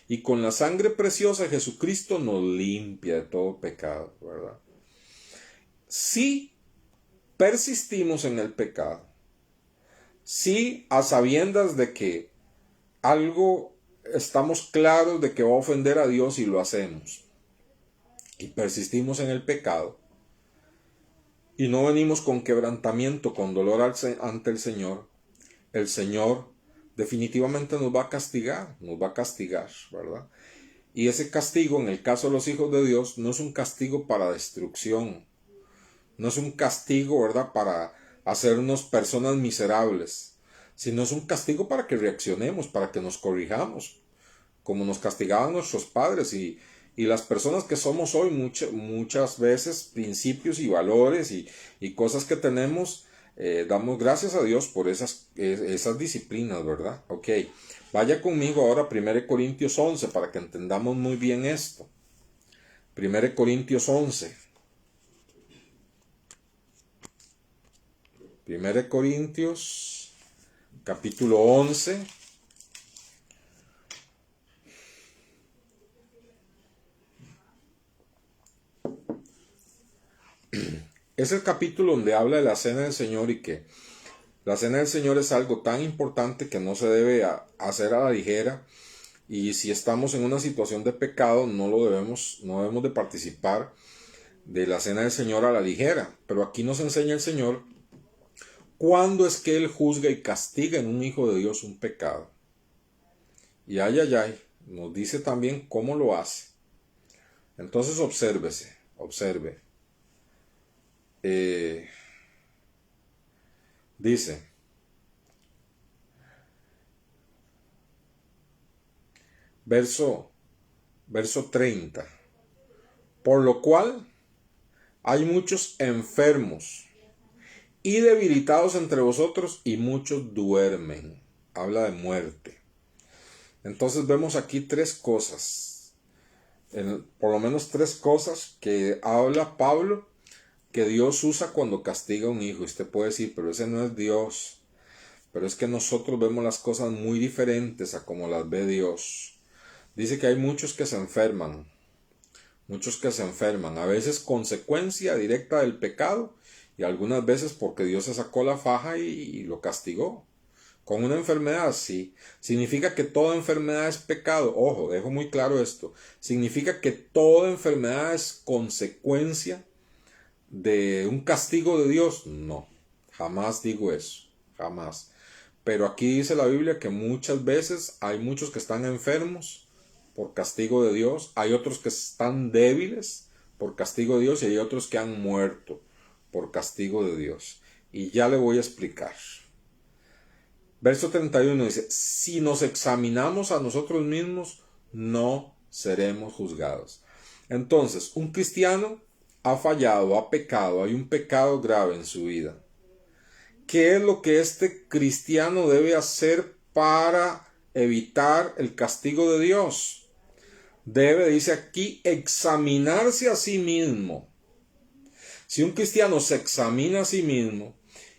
y con la sangre preciosa de Jesucristo nos limpia de todo pecado, ¿verdad? Si persistimos en el pecado, si a sabiendas de que algo estamos claros de que va a ofender a Dios y lo hacemos, y persistimos en el pecado, y no venimos con quebrantamiento, con dolor ante el Señor definitivamente nos va a castigar, ¿verdad? Y ese castigo, en el caso de los hijos de Dios, no es un castigo para destrucción, no es un castigo, ¿verdad?, para hacernos personas miserables, sino es un castigo para que reaccionemos, para que nos corrijamos, como nos castigaban nuestros padres y las personas que somos hoy, muchas veces principios y valores y cosas que tenemos, damos gracias a Dios por esas disciplinas, ¿verdad? Ok, vaya conmigo ahora a 1 Corintios 11 para que entendamos muy bien esto. 1 Corintios 11. 1 Corintios, capítulo 11. Es el capítulo donde habla de la cena del Señor y que la cena del Señor es algo tan importante que no se debe hacer a la ligera, y si estamos en una situación de pecado no debemos de participar de la cena del Señor a la ligera. Pero aquí nos enseña el Señor cuándo es que Él juzga y castiga en un hijo de Dios un pecado. Y ay, nos dice también cómo lo hace. Entonces observe. Dice, verso 30, por lo cual hay muchos enfermos y debilitados entre vosotros, y muchos duermen. Habla de muerte. Entonces vemos aquí tres cosas, por lo menos tres cosas que habla Pablo que Dios usa cuando castiga a un hijo. Usted puede decir, pero ese no es Dios. Pero es que nosotros vemos las cosas muy diferentes a como las ve Dios. Dice que hay muchos que se enferman. A veces consecuencia directa del pecado, y algunas veces porque Dios se sacó la faja y lo castigó. Con una enfermedad, sí. ¿Significa que toda enfermedad es pecado? Ojo, dejo muy claro esto. ¿Significa que toda enfermedad es consecuencia de un castigo de Dios? No, jamás digo eso, jamás. Pero aquí dice la Biblia que muchas veces hay muchos que están enfermos por castigo de Dios, hay otros que están débiles por castigo de Dios, y hay otros que han muerto por castigo de Dios. Y ya le voy a explicar. Verso 31 dice, si nos examinamos a nosotros mismos, no seremos juzgados. Entonces, un cristiano ha fallado, ha pecado, hay un pecado grave en su vida. ¿Qué es lo que este cristiano debe hacer para evitar el castigo de Dios? Debe, dice aquí, examinarse a sí mismo. Si un cristiano se examina a sí mismo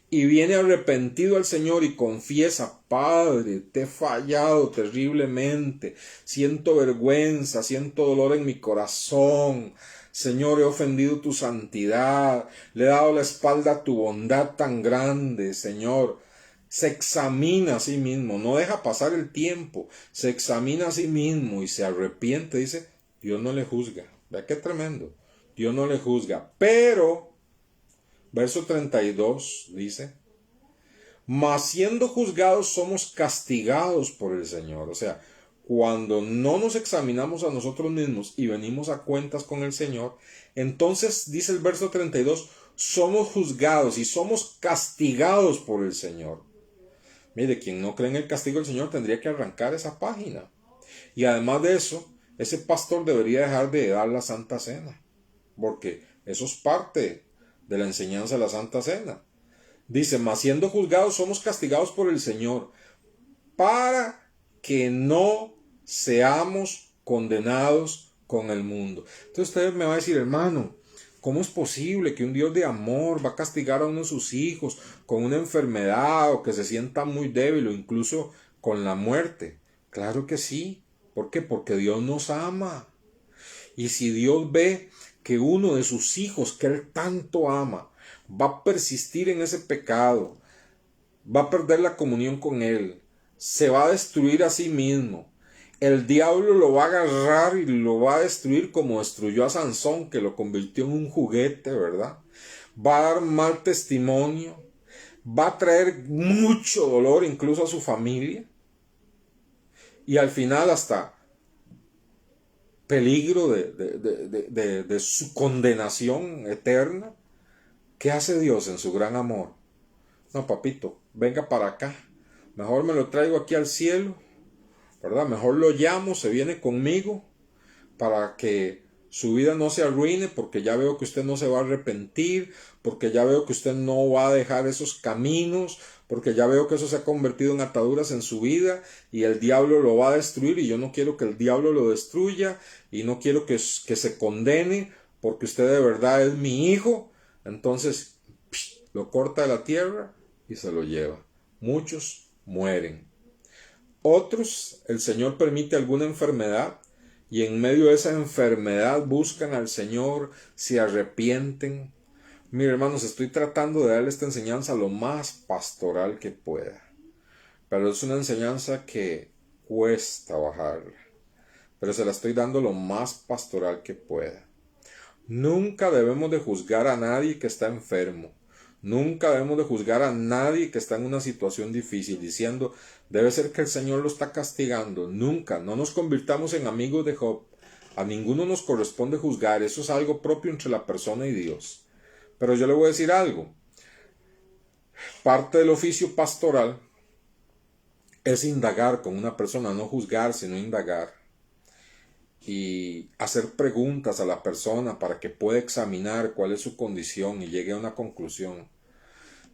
y viene arrepentido al Señor y confiesa, Padre, te he fallado terriblemente, siento vergüenza, siento dolor en mi corazón, Señor, he ofendido tu santidad, le he dado la espalda a tu bondad tan grande, Señor. Se examina a sí mismo, no deja pasar el tiempo, se examina a sí mismo y se arrepiente, dice, Dios no le juzga. Vea qué tremendo, Dios no le juzga, pero verso 32 dice, mas siendo juzgados somos castigados por el Señor. O sea, cuando no nos examinamos a nosotros mismos y venimos a cuentas con el Señor, entonces dice el verso 32, somos juzgados y somos castigados por el Señor. Mire, quien no cree en el castigo del Señor tendría que arrancar esa página. Y además de eso, ese pastor debería dejar de dar la Santa Cena, porque eso es parte de la enseñanza de la Santa Cena. Dice, mas siendo juzgados somos castigados por el Señor, para que no seamos condenados con el mundo. Entonces usted me va a decir, hermano, ¿cómo es posible que un Dios de amor va a castigar a uno de sus hijos con una enfermedad, o que se sienta muy débil, o incluso con la muerte? Claro que sí. ¿Por qué? Porque Dios nos ama. Y si Dios ve que uno de sus hijos que Él tanto ama va a persistir en ese pecado, va a perder la comunión con Él, se va a destruir a sí mismo, el diablo lo va a agarrar y lo va a destruir como destruyó a Sansón, que lo convirtió en un juguete, ¿verdad? Va a dar mal testimonio, va a traer mucho dolor incluso a su familia, y al final hasta peligro de su condenación eterna. ¿Qué hace Dios en su gran amor? No, papito, venga para acá. Mejor me lo traigo aquí al cielo, ¿verdad? Mejor lo llamo, se viene conmigo para que su vida no se arruine, porque ya veo que usted no se va a arrepentir, porque ya veo que usted no va a dejar esos caminos, porque ya veo que eso se ha convertido en ataduras en su vida y el diablo lo va a destruir, y yo no quiero que el diablo lo destruya y no quiero que se condene, porque usted de verdad es mi hijo. Entonces lo corta de la tierra y se lo lleva. Muchos mueren. Otros, el Señor permite alguna enfermedad y en medio de esa enfermedad buscan al Señor, se arrepienten. Mire, hermanos, estoy tratando de darle esta enseñanza lo más pastoral que pueda, pero es una enseñanza que cuesta bajarla, pero se la estoy dando lo más pastoral que pueda. Nunca debemos de juzgar a nadie que está enfermo. Nunca debemos de juzgar a nadie que está en una situación difícil diciendo, debe ser que el Señor lo está castigando. Nunca, no nos convirtamos en amigos de Job. A ninguno nos corresponde juzgar, eso es algo propio entre la persona y Dios. Pero yo le voy a decir algo. Parte del oficio pastoral es indagar con una persona, no juzgar, sino indagar. Y hacer preguntas a la persona para que pueda examinar cuál es su condición y llegue a una conclusión.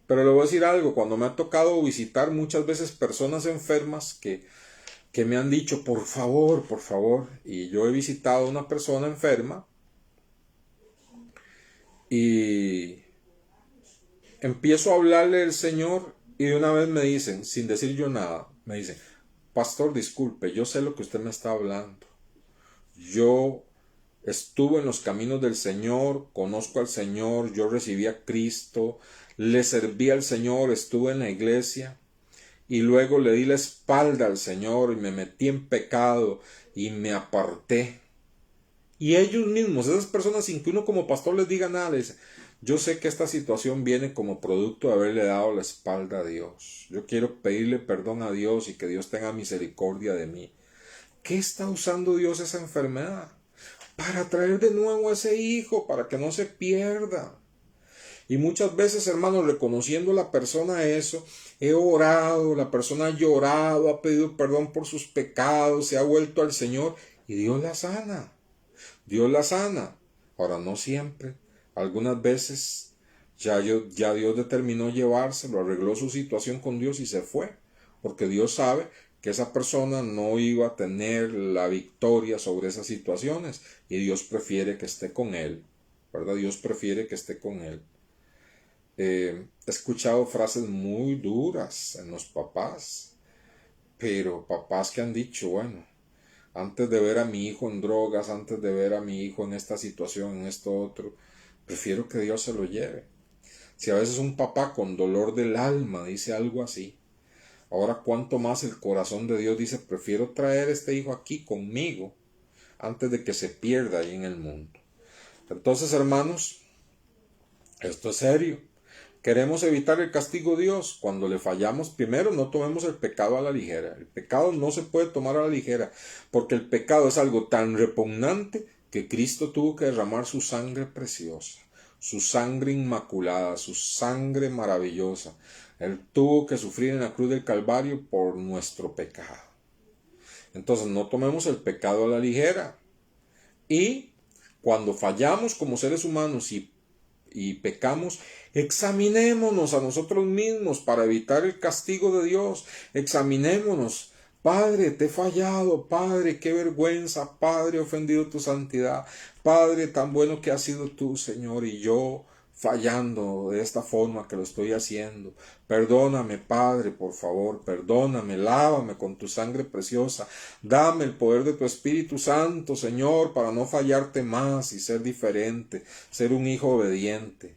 Pero le voy a decir algo, cuando me ha tocado visitar muchas veces personas enfermas que me han dicho, por favor, y yo he visitado a una persona enferma y empiezo a hablarle del Señor y de una vez me dicen, sin decir yo nada, me dicen, pastor, disculpe, yo sé lo que usted me está hablando. Yo estuve en los caminos del Señor, conozco al Señor, yo recibí a Cristo, le serví al Señor, estuve en la iglesia y luego le di la espalda al Señor y me metí en pecado y me aparté. Y ellos mismos, esas personas, sin que uno como pastor les diga nada, les dicen, yo sé que esta situación viene como producto de haberle dado la espalda a Dios. Yo quiero pedirle perdón a Dios y que Dios tenga misericordia de mí. ¿Qué está usando Dios esa enfermedad? Para traer de nuevo a ese hijo, para que no se pierda. Y muchas veces, hermanos, reconociendo a la persona eso, he orado, la persona ha llorado, ha pedido perdón por sus pecados, se ha vuelto al Señor y Dios la sana. Dios la sana. Ahora, no siempre. Algunas veces ya Dios determinó llevárselo, arregló su situación con Dios y se fue. Porque Dios sabe que esa persona no iba a tener la victoria sobre esas situaciones y Dios prefiere que esté con él, ¿verdad? Dios prefiere que esté con él. He escuchado frases muy duras en los papás, pero papás que han dicho, bueno, antes de ver a mi hijo en drogas, antes de ver a mi hijo en esta situación, en esto otro, prefiero que Dios se lo lleve. Si a veces un papá con dolor del alma dice algo así, ahora cuánto más el corazón de Dios dice, prefiero traer a este hijo aquí conmigo antes de que se pierda ahí en el mundo. Entonces, hermanos, esto es serio. Queremos evitar el castigo de Dios. Cuando le fallamos, primero no tomemos el pecado a la ligera. El pecado no se puede tomar a la ligera, porque el pecado es algo tan repugnante que Cristo tuvo que derramar su sangre preciosa, su sangre inmaculada, su sangre maravillosa. Él tuvo que sufrir en la cruz del Calvario por nuestro pecado. Entonces no tomemos el pecado a la ligera. Y cuando fallamos como seres humanos y pecamos, examinémonos a nosotros mismos para evitar el castigo de Dios. Examinémonos. Padre, te he fallado. Padre, qué vergüenza. Padre, he ofendido tu santidad. Padre, tan bueno que has sido tú, Señor, y yo fallando de esta forma que lo estoy haciendo. Perdóname, Padre, por favor, perdóname, lávame con tu sangre preciosa. Dame el poder de tu Espíritu Santo, Señor, para no fallarte más y ser diferente, ser un hijo obediente.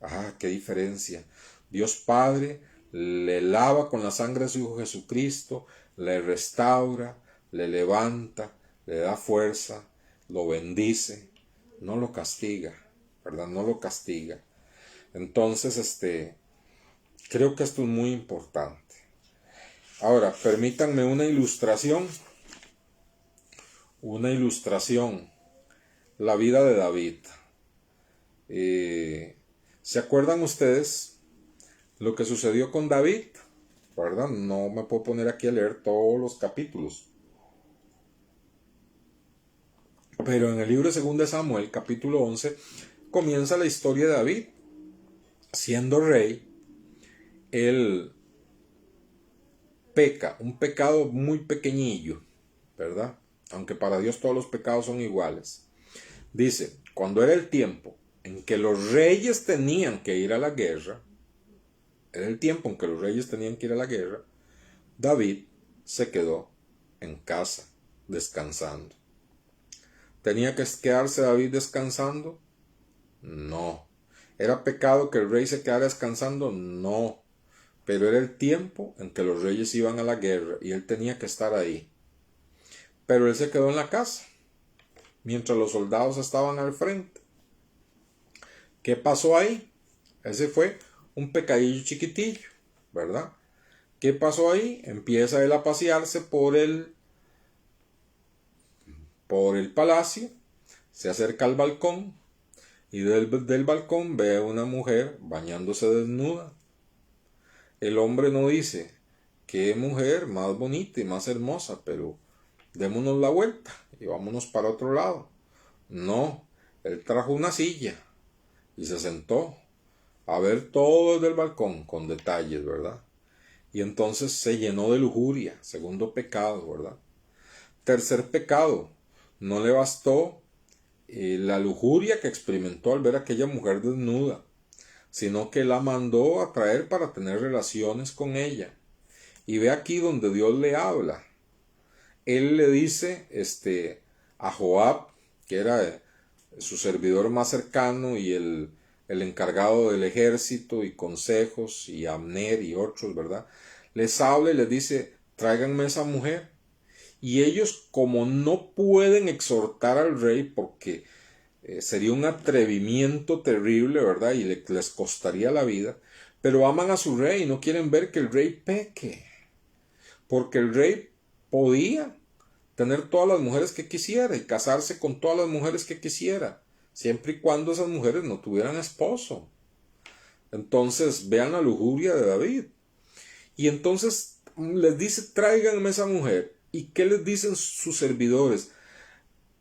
Ah, qué diferencia. Dios Padre le lava con la sangre de su Hijo Jesucristo, le restaura, le levanta, le da fuerza, lo bendice, no lo castiga, ¿verdad? No lo castiga. Entonces, creo que esto es muy importante. Ahora, permítanme una ilustración. La vida de David. ¿Se acuerdan ustedes lo que sucedió con David? ¿Verdad? No me puedo poner aquí a leer todos los capítulos. Pero en el libro de 2 de Samuel, capítulo 11, comienza la historia de David. Siendo rey, él peca, un pecado muy pequeñillo, ¿verdad? Aunque para Dios todos los pecados son iguales. Dice, cuando era el tiempo en que los reyes tenían que ir a la guerra, era el tiempo en que los reyes tenían que ir a la guerra, David se quedó en casa descansando. ¿Tenía que quedarse David descansando? No. ¿Era pecado que el rey se quedara descansando? No. Pero era el tiempo en que los reyes iban a la guerra y él tenía que estar ahí. Pero él se quedó en la casa mientras los soldados estaban al frente. ¿Qué pasó ahí? Ese fue un pecadillo chiquitillo, ¿verdad? ¿Qué pasó ahí? Empieza él a pasearse por el palacio, se acerca al balcón y del balcón ve a una mujer bañándose desnuda. El hombre no dice, qué mujer más bonita y más hermosa, pero démonos la vuelta y vámonos para otro lado. No, él trajo una silla y se sentó a ver todo desde el balcón con detalles, ¿verdad? Y entonces se llenó de lujuria, segundo pecado, ¿verdad? Tercer pecado, no le bastó la lujuria que experimentó al ver a aquella mujer desnuda, sino que la mandó a traer para tener relaciones con ella. Y ve aquí donde Dios le habla. Él le dice a Joab, que era su servidor más cercano y el encargado del ejército y consejos, y Abner y otros, ¿verdad? Les habla y les dice, tráiganme esa mujer. Y ellos, como no pueden exhortar al rey porque sería un atrevimiento terrible, ¿verdad? Y les costaría la vida, pero aman a su rey y no quieren ver que el rey peque, porque el rey podía tener todas las mujeres que quisiera y casarse con todas las mujeres que quisiera, siempre y cuando esas mujeres no tuvieran esposo. Entonces vean la lujuria de David. Y entonces les dice, tráiganme esa mujer. ¿Y qué les dicen sus servidores?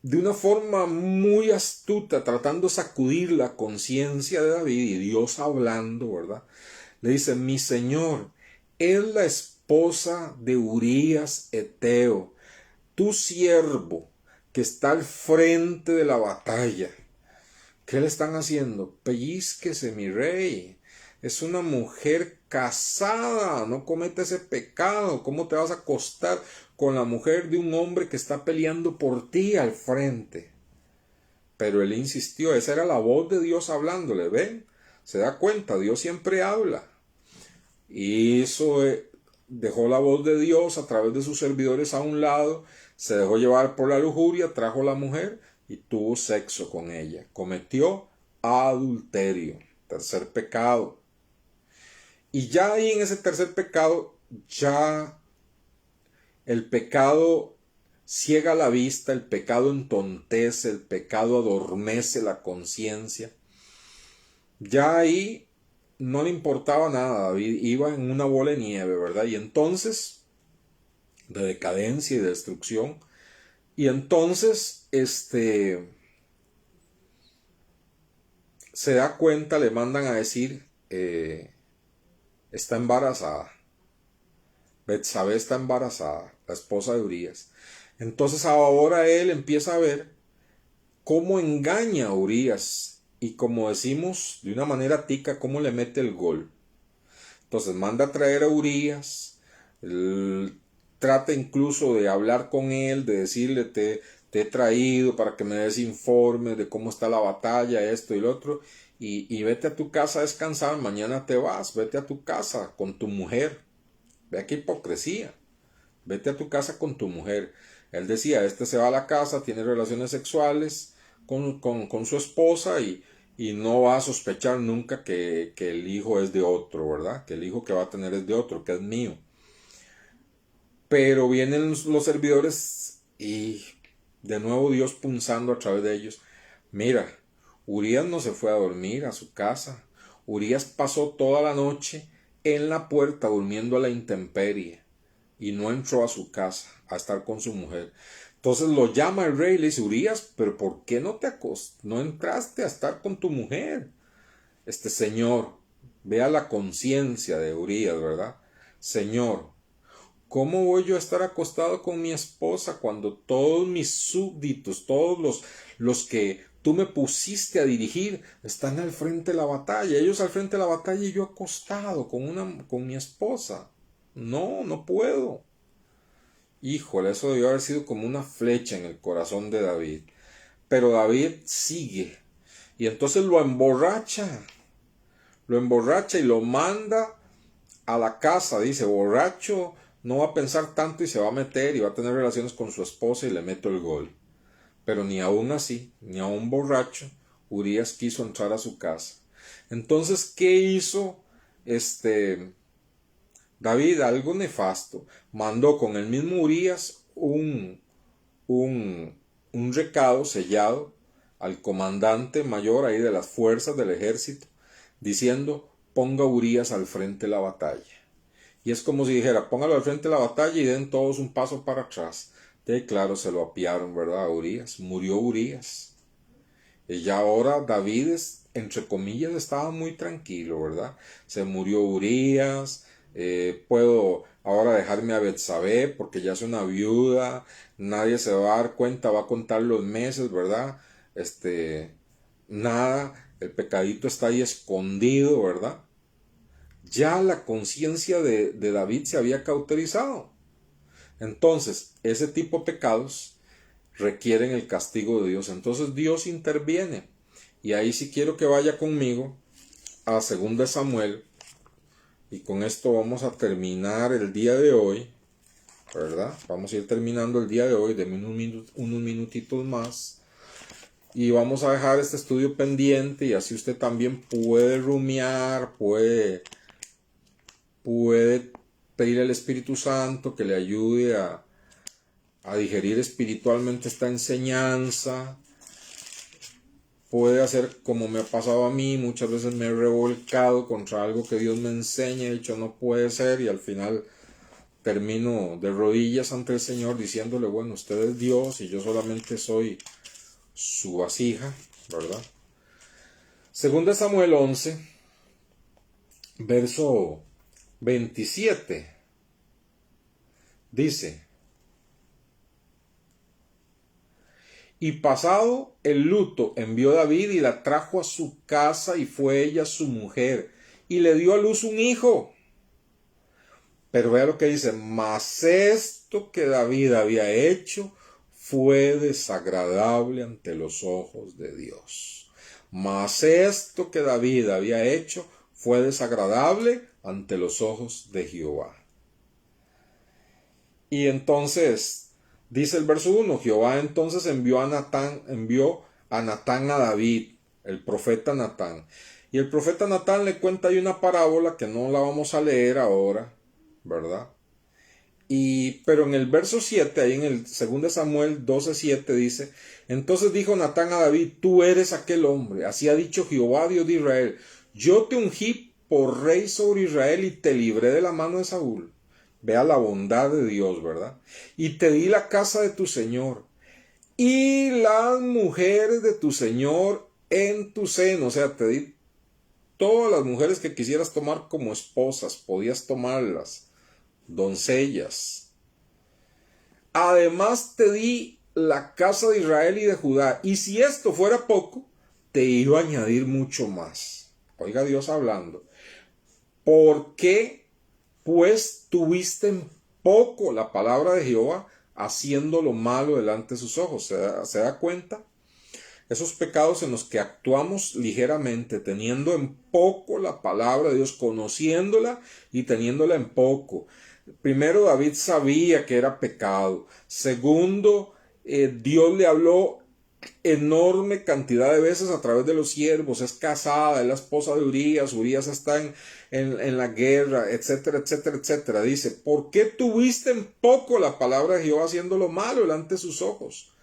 De una forma muy astuta, tratando de sacudir la conciencia de David, y Dios hablando, ¿verdad? Le dice, mi señor, es la esposa de Urías Eteo, tu siervo, que está al frente de la batalla. ¿Qué le están haciendo? Pellízquese, mi rey. Es una mujer casada, no comete ese pecado. ¿Cómo te vas a acostar con la mujer de un hombre que está peleando por ti al frente? Pero él insistió, esa era la voz de Dios hablándole, ¿ven? Se da cuenta, Dios siempre habla. Y dejó la voz de Dios a través de sus servidores a un lado, se dejó llevar por la lujuria, trajo la mujer y tuvo sexo con ella. Cometió adulterio, tercer pecado. Y ya ahí en ese tercer pecado, ya el pecado ciega la vista, el pecado entontece, el pecado adormece la conciencia. Ya ahí no le importaba nada, David iba en una bola de nieve, ¿verdad? Y entonces, de decadencia y de destrucción, y entonces, se da cuenta, le mandan a decir, está embarazada. Betsabé está embarazada, la esposa de Urías. Entonces ahora él empieza a ver cómo engaña a Urías y, como decimos de una manera tica, cómo le mete el gol. Entonces manda a traer a Urías, trata incluso de hablar con él, de decirle te he traído para que me des informes de cómo está la batalla, esto y lo otro, y vete a tu casa a descansar, mañana te vas, vete a tu casa con tu mujer. Vea qué hipocresía. Vete a tu casa con tu mujer. Él decía, se va a la casa, tiene relaciones sexuales con su esposa y no va a sospechar nunca que el hijo es de otro, ¿verdad? Que el hijo que va a tener es de otro, que es mío. Pero vienen los servidores y de nuevo Dios punzando a través de ellos. Mira, Urías no se fue a dormir a su casa. Urías pasó toda la noche en la puerta durmiendo a la intemperie y no entró a su casa a estar con su mujer. Entonces lo llama el rey y le dice, Urías, pero ¿por qué no entraste a estar con tu mujer? Señor, vea la conciencia de Urías, ¿verdad? Señor, ¿cómo voy yo a estar acostado con mi esposa cuando todos mis súbditos, todos los que tú me pusiste a dirigir, están al frente de la batalla, ellos al frente de la batalla y yo acostado con mi esposa. No, no puedo. Híjole, eso debió haber sido como una flecha en el corazón de David. Pero David sigue. Y entonces lo emborracha y lo manda a la casa. Dice, borracho, no va a pensar tanto y se va a meter y va a tener relaciones con su esposa y le meto el gol. Pero ni aún así, ni aún borracho, Urías quiso entrar a su casa. Entonces, ¿qué hizo David? Algo nefasto. Mandó con el mismo Urías un recado sellado al comandante mayor ahí de las fuerzas del ejército, diciendo, ponga a Urías al frente de la batalla. Y es como si dijera, póngalo al frente de la batalla y den todos un paso para atrás. Y claro, se lo apiaron, ¿verdad? A Urías. Murió Urías. Y ya ahora David, entre comillas, estaba muy tranquilo, ¿verdad? Se murió Urías. Puedo ahora dejarme a Betsabé porque ya es una viuda. Nadie se va a dar cuenta, va a contar los meses, ¿verdad? Nada, el pecadito está ahí escondido, ¿verdad? Ya la conciencia de David se había cauterizado. Entonces, ese tipo de pecados requieren el castigo de Dios. Entonces Dios interviene. Y ahí sí quiero que vaya conmigo a 2 Samuel. Y con esto vamos a terminar el día de hoy, ¿verdad? Vamos a ir terminando el día de hoy. Deme unos minutitos más. Y vamos a dejar este estudio pendiente y así usted también puede rumiar, puede pedir al Espíritu Santo que le ayude a digerir espiritualmente esta enseñanza. Puede hacer como me ha pasado a mí, muchas veces me he revolcado contra algo que Dios me enseña, he dicho no puede ser y al final termino de rodillas ante el Señor diciéndole, bueno, usted es Dios y yo solamente soy su vasija, ¿verdad? 2 Samuel 11, verso 27, dice, y pasado el luto envió David y la trajo a su casa y fue ella su mujer y le dio a luz un hijo. Pero vea lo que dice, mas esto que David había hecho fue desagradable ante los ojos de Dios. Mas esto que David había hecho fue desagradable ante los ojos de Jehová. Y entonces dice el verso 1, Jehová entonces envió a Natán a David, el profeta Natán. Y el profeta Natán le cuenta ahí una parábola que no la vamos a leer ahora, ¿verdad? Pero en el verso 7, ahí en el 2 Samuel 12:7 dice, entonces dijo Natán a David, tú eres aquel hombre, así ha dicho Jehová Dios de Israel, yo te ungí por rey sobre Israel y te libré de la mano de Saúl. Vea la bondad de Dios, ¿verdad? Y te di la casa de tu Señor y las mujeres de tu Señor en tu seno. O sea, te di todas las mujeres que quisieras tomar como esposas, podías tomarlas, doncellas. Además te di la casa de Israel y de Judá. Y si esto fuera poco, te iba a añadir mucho más. Oiga Dios hablando. ¿Por qué? Pues tuviste en poco la palabra de Jehová, haciendo lo malo delante de sus ojos. ¿Se da cuenta? Esos pecados en los que actuamos ligeramente, teniendo en poco la palabra de Dios, conociéndola y teniéndola en poco. Primero, David sabía que era pecado. Segundo, Dios le habló enorme cantidad de veces a través de los siervos, es casada, es la esposa de Urías está en la guerra, etcétera, etcétera, etcétera. Dice, ¿por qué tuviste en poco la palabra de Jehová haciendo lo malo delante de sus ojos?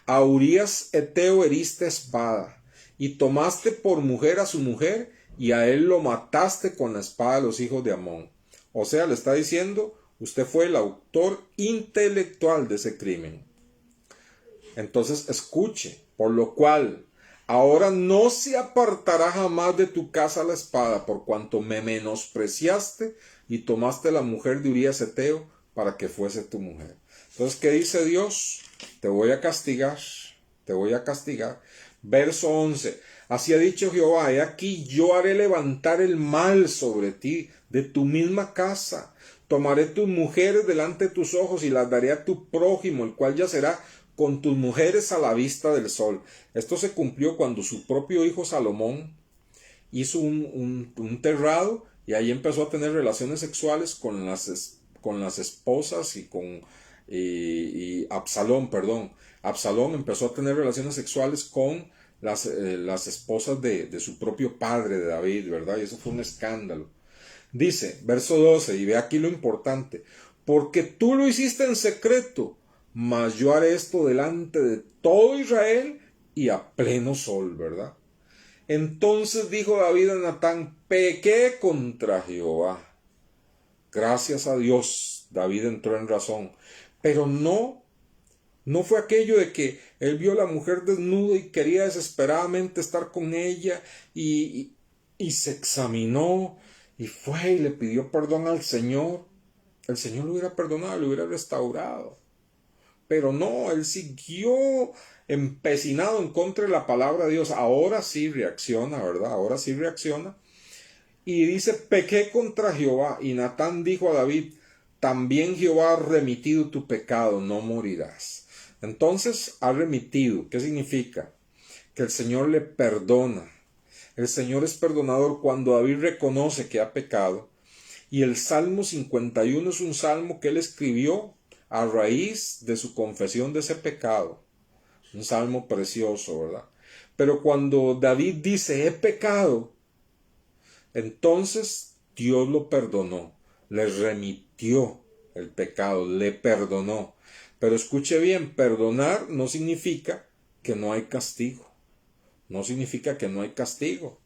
A Urías Eteo heriste espada, y tomaste por mujer a su mujer, y a él lo mataste con la espada de los hijos de Amón. O sea, le está diciendo, usted fue el autor intelectual de ese crimen. Entonces escuche, por lo cual ahora no se apartará jamás de tu casa la espada, por cuanto me menospreciaste y tomaste la mujer de Urías Eteo para que fuese tu mujer. Entonces, ¿qué dice Dios? Te voy a castigar, Verso 11. Así ha dicho Jehová, he aquí yo haré levantar el mal sobre ti de tu misma casa. Tomaré tus mujeres delante de tus ojos y las daré a tu prójimo, el cual yacerá con tus mujeres a la vista del sol. Esto se cumplió cuando su propio hijo Salomón hizo un terrado y ahí empezó a tener relaciones sexuales con las esposas y Absalón, perdón. Absalón empezó a tener relaciones sexuales con las esposas de su propio padre, de David, ¿verdad? Y eso fue un escándalo. Dice, verso 12, y ve aquí lo importante, porque tú lo hiciste en secreto, mas yo haré esto delante de todo Israel y a pleno sol, ¿verdad? Entonces dijo David a Natán, pequé contra Jehová. Gracias a Dios, David entró en razón, pero no fue aquello de que él vio a la mujer desnuda y quería desesperadamente estar con ella y se examinó y fue y le pidió perdón al Señor. El Señor lo hubiera perdonado, lo hubiera restaurado. Pero no, él siguió empecinado en contra de la palabra de Dios. Ahora sí reacciona, ¿verdad? Ahora sí reacciona. Y dice, pequé contra Jehová. Y Natán dijo a David, también Jehová ha remitido tu pecado, no morirás. Entonces, ha remitido. ¿Qué significa? Que el Señor le perdona. El Señor es perdonador cuando David reconoce que ha pecado. Y el Salmo 51 es un salmo que él escribió a raíz de su confesión de ese pecado. Un salmo precioso, ¿verdad? Pero cuando David dice, he pecado, entonces Dios lo perdonó, le remitió el pecado, le perdonó. Pero escuche bien, perdonar no significa que no hay castigo. No significa que no hay castigo,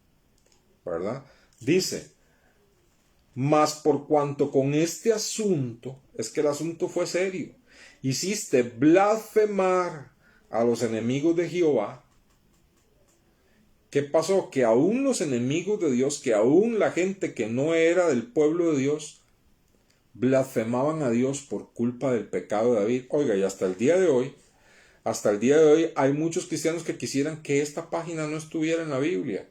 ¿verdad? Dice, mas por cuanto con este asunto, es que el asunto fue serio, hiciste blasfemar a los enemigos de Jehová. ¿Qué pasó? Que aún los enemigos de Dios, que aún la gente que no era del pueblo de Dios, blasfemaban a Dios por culpa del pecado de David. Oiga, y hasta el día de hoy hay muchos cristianos que quisieran que esta página no estuviera en la Biblia.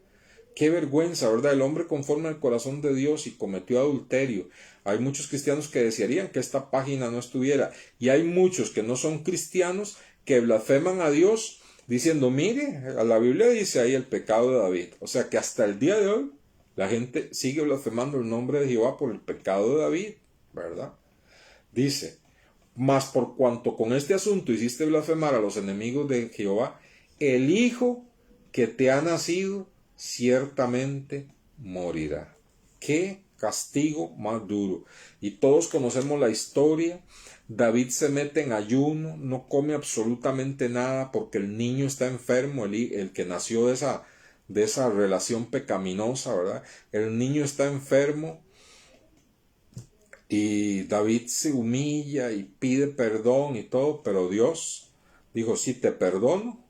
Qué vergüenza, ¿verdad? El hombre conforme al corazón de Dios y cometió adulterio. Hay muchos cristianos que desearían que esta página no estuviera. Y hay muchos que no son cristianos que blasfeman a Dios diciendo, mire, la Biblia dice ahí el pecado de David. O sea que hasta el día de hoy la gente sigue blasfemando el nombre de Jehová por el pecado de David, ¿verdad? Dice, mas por cuanto con este asunto hiciste blasfemar a los enemigos de Jehová, el hijo que te ha nacido ciertamente morirá. ¡Qué castigo más duro! Y todos conocemos la historia. David se mete en ayuno, no come absolutamente nada porque el niño está enfermo, el que nació de esa relación pecaminosa, ¿verdad? El niño está enfermo y David se humilla y pide perdón y todo, pero Dios dijo, sí, te perdono,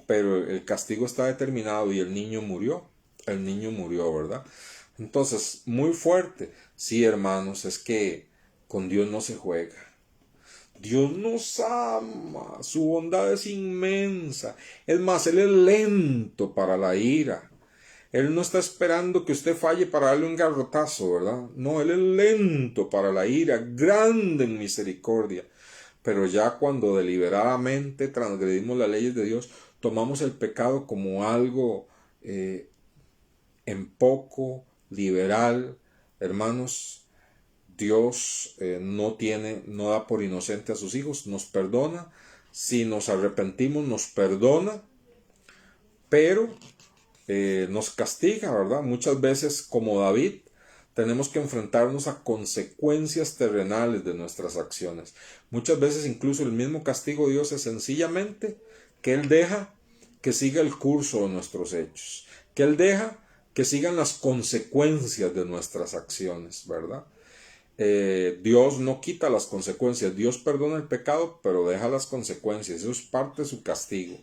pero el castigo está determinado y el niño murió, ¿verdad? Entonces, muy fuerte. Sí, hermanos, es que con Dios no se juega. Dios nos ama, su bondad es inmensa. Es más, Él es lento para la ira. Él no está esperando que usted falle para darle un garrotazo, ¿verdad? No, Él es lento para la ira, grande en misericordia. Pero ya cuando deliberadamente transgredimos las leyes de Dios, tomamos el pecado como algo en poco, liberal. Hermanos, Dios no da por inocente a sus hijos, nos perdona. Si nos arrepentimos, nos perdona, pero nos castiga, ¿verdad? Muchas veces, como David, tenemos que enfrentarnos a consecuencias terrenales de nuestras acciones. Muchas veces incluso el mismo castigo de Dios es sencillamente que Él deja que siga el curso de nuestros hechos, que Él deja que sigan las consecuencias de nuestras acciones, ¿verdad? Dios no quita las consecuencias, Dios perdona el pecado, pero deja las consecuencias, eso es parte de su castigo.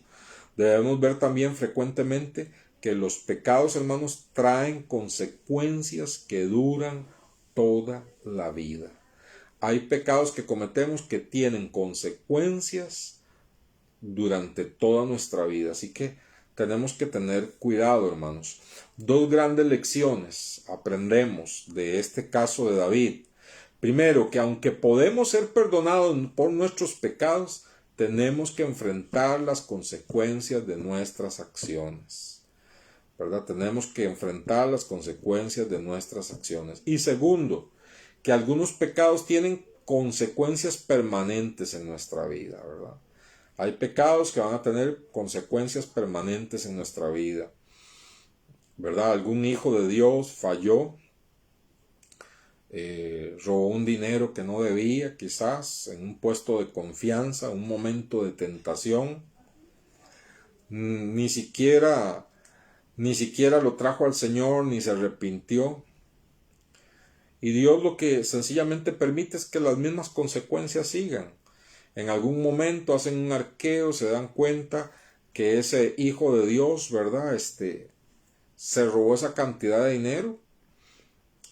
Debemos ver también frecuentemente que los pecados, hermanos, traen consecuencias que duran toda la vida. Hay pecados que cometemos que tienen consecuencias durante toda nuestra vida, así que tenemos que tener cuidado, hermanos. Dos grandes lecciones aprendemos de este caso de David. Primero, que aunque podemos ser perdonados por nuestros pecados, tenemos que enfrentar las consecuencias de nuestras acciones, ¿verdad? Tenemos que enfrentar las consecuencias de nuestras acciones. Y segundo, que algunos pecados tienen consecuencias permanentes en nuestra vida, ¿verdad? Hay pecados que van a tener consecuencias permanentes en nuestra vida, ¿verdad? Algún hijo de Dios falló, robó un dinero que no debía, quizás en un puesto de confianza, un momento de tentación, ni siquiera lo trajo al Señor, ni se arrepintió. Y Dios lo que sencillamente permite es que las mismas consecuencias sigan. En algún momento hacen un arqueo, se dan cuenta que ese hijo de Dios, ¿verdad? Se robó esa cantidad de dinero.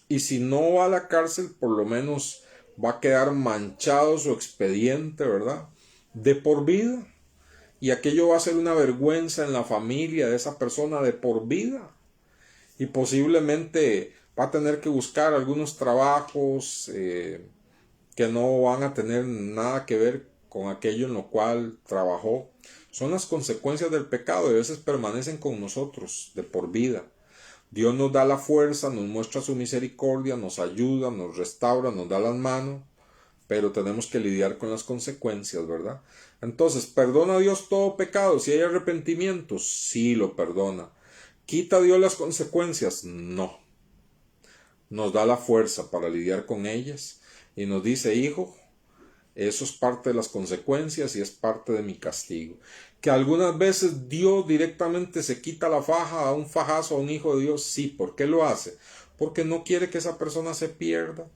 Y si no va a la cárcel, por lo menos va a quedar manchado su expediente, ¿verdad? De por vida. Y aquello va a ser una vergüenza en la familia de esa persona de por vida. Y posiblemente va a tener que buscar algunos trabajos que no van a tener nada que ver con aquello en lo cual trabajó. Son las consecuencias del pecado y a veces permanecen con nosotros de por vida. Dios nos da la fuerza, nos muestra su misericordia, nos ayuda, nos restaura, nos da las manos, pero tenemos que lidiar con las consecuencias, ¿verdad? Entonces, ¿perdona a Dios todo pecado? Si hay arrepentimiento, sí lo perdona. ¿Quita Dios las consecuencias? No. Nos da la fuerza para lidiar con ellas y nos dice, hijo, eso es parte de las consecuencias y es parte de mi castigo. Que algunas veces Dios directamente se quita la faja, a un fajazo a un hijo de Dios, sí. ¿Por qué lo hace? Porque no quiere que esa persona se pierda,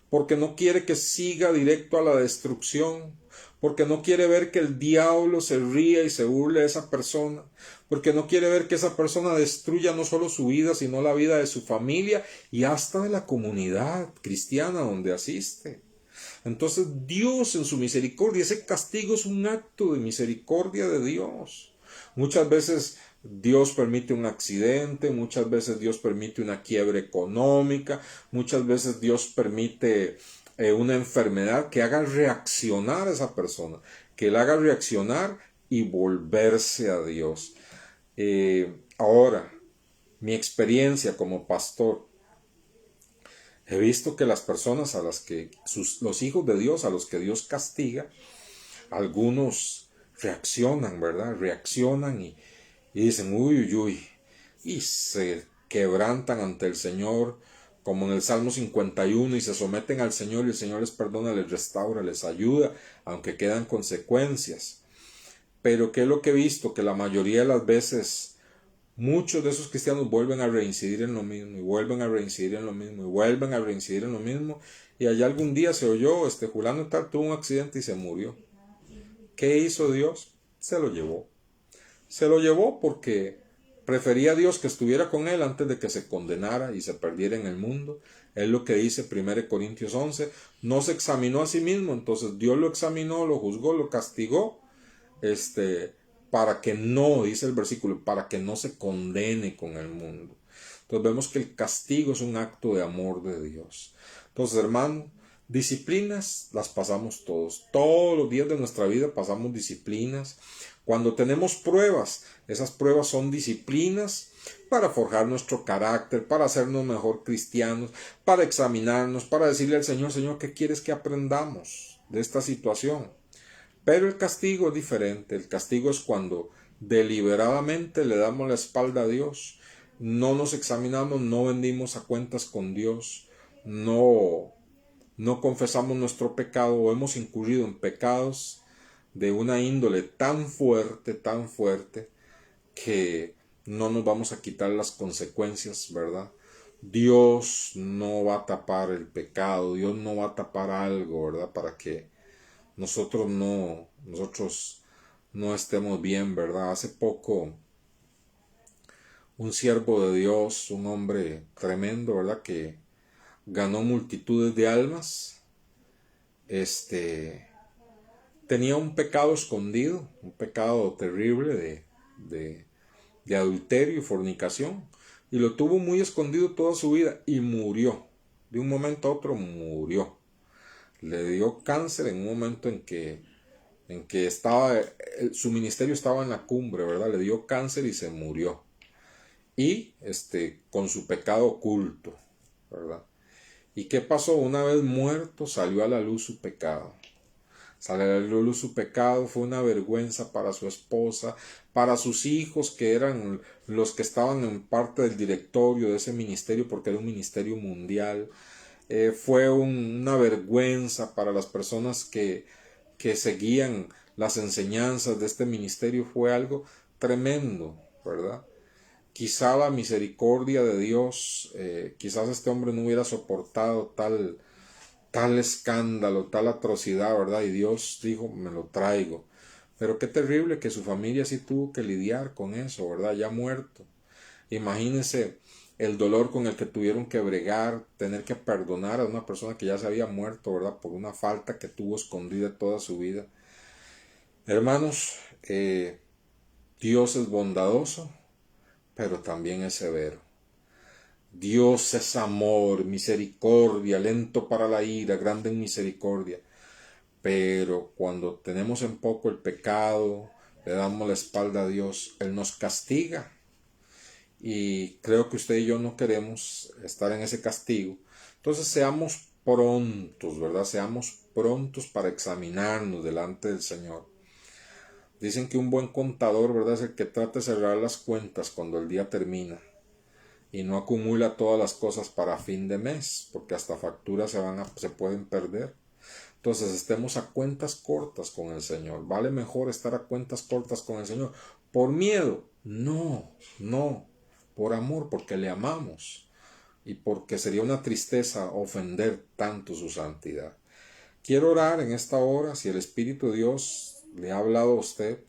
porque no quiere que siga directo a la destrucción, porque no quiere ver que el diablo se ría y se burle de esa persona, porque no quiere ver que esa persona destruya no solo su vida, sino la vida de su familia y hasta de la comunidad cristiana donde asiste. Entonces Dios en su misericordia, ese castigo es un acto de misericordia de Dios. Muchas veces Dios permite un accidente, muchas veces Dios permite una quiebra económica, muchas veces Dios permite una enfermedad que haga reaccionar a esa persona, que la haga reaccionar y volverse a Dios. Ahora, mi experiencia como pastor, he visto que las personas a las que, los hijos de Dios, a los que Dios castiga, algunos reaccionan, ¿verdad? Reaccionan y dicen, uy, uy, uy, y se quebrantan ante el Señor, como en el Salmo 51, y se someten al Señor, y el Señor les perdona, les restaura, les ayuda, aunque quedan consecuencias. Pero ¿qué es lo que he visto? Que la mayoría de las veces muchos de esos cristianos vuelven a reincidir en lo mismo, y vuelven a reincidir en lo mismo, y vuelven a reincidir en lo mismo, y allá algún día se oyó, Julano y tal tuvo un accidente y se murió. ¿Qué hizo Dios? Se lo llevó. Se lo llevó porque prefería a Dios que estuviera con él antes de que se condenara y se perdiera en el mundo. Es lo que dice 1 Corintios 11. No se examinó a sí mismo, entonces Dios lo examinó, lo juzgó, lo castigó, para que no, dice el versículo, para que no se condene con el mundo. Entonces vemos que el castigo es un acto de amor de Dios. Entonces, hermano, disciplinas las pasamos todos los días de nuestra vida pasamos disciplinas. Cuando tenemos pruebas, esas pruebas son disciplinas para forjar nuestro carácter, para hacernos mejor cristianos, para examinarnos, para decirle al Señor, Señor, ¿qué quieres que aprendamos de esta situación? Pero el castigo es diferente. El castigo es cuando deliberadamente le damos la espalda a Dios, no nos examinamos, no vendimos a cuentas con Dios, no confesamos nuestro pecado o hemos incurrido en pecados de una índole tan fuerte, que no nos vamos a quitar las consecuencias, ¿verdad? Dios no va a tapar el pecado, Dios no va a tapar algo, ¿verdad? Para que nosotros no estemos bien, ¿verdad? Hace poco un siervo de Dios, un hombre tremendo, ¿verdad? Que ganó multitudes de almas, tenía un pecado escondido, un pecado terrible de de adulterio y fornicación, y lo tuvo muy escondido toda su vida, y murió. De un momento a otro murió. Le dio cáncer en un momento en que estaba, su ministerio estaba en la cumbre, ¿verdad? Le dio cáncer y se murió. Y con su pecado oculto, ¿verdad? ¿Y qué pasó? Una vez muerto, salió a la luz su pecado. Salió a la luz su pecado, fue una vergüenza para su esposa, para sus hijos, que eran los que estaban en parte del directorio de ese ministerio, porque era un ministerio mundial. Fue una vergüenza para las personas que seguían las enseñanzas de este ministerio. Fue algo tremendo, ¿verdad? Quizá la misericordia de Dios, quizás este hombre no hubiera soportado tal escándalo, tal atrocidad, ¿verdad? Y Dios dijo, me lo traigo. Pero qué terrible que su familia sí tuvo que lidiar con eso, ¿verdad? Ya muerto. Imagínense el dolor con el que tuvieron que bregar, tener que perdonar a una persona que ya se había muerto, ¿verdad? Por una falta que tuvo escondida toda su vida. Hermanos, Dios es bondadoso, pero también es severo. Dios es amor, misericordia, lento para la ira, grande en misericordia. Pero cuando tenemos en poco el pecado, le damos la espalda a Dios, Él nos castiga. Y creo que usted y yo no queremos estar en ese castigo. Entonces seamos prontos, ¿verdad? Seamos prontos para examinarnos delante del Señor. Dicen que un buen contador, ¿verdad?, es el que trata de cerrar las cuentas cuando el día termina y no acumula todas las cosas para fin de mes, porque hasta facturas se pueden perder. Entonces estemos a cuentas cortas con el Señor. ¿Vale mejor estar a cuentas cortas con el Señor? ¿Por miedo? No, por amor, porque le amamos y porque sería una tristeza ofender tanto su santidad. Quiero orar en esta hora, si el Espíritu de Dios le ha hablado a usted.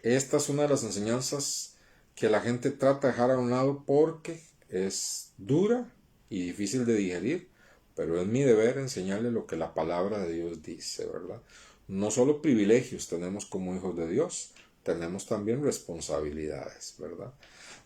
Esta es una de las enseñanzas que la gente trata de dejar a un lado porque es dura y difícil de digerir, pero es mi deber enseñarle lo que la palabra de Dios dice, ¿verdad? No solo privilegios tenemos como hijos de Dios, tenemos también responsabilidades, ¿verdad?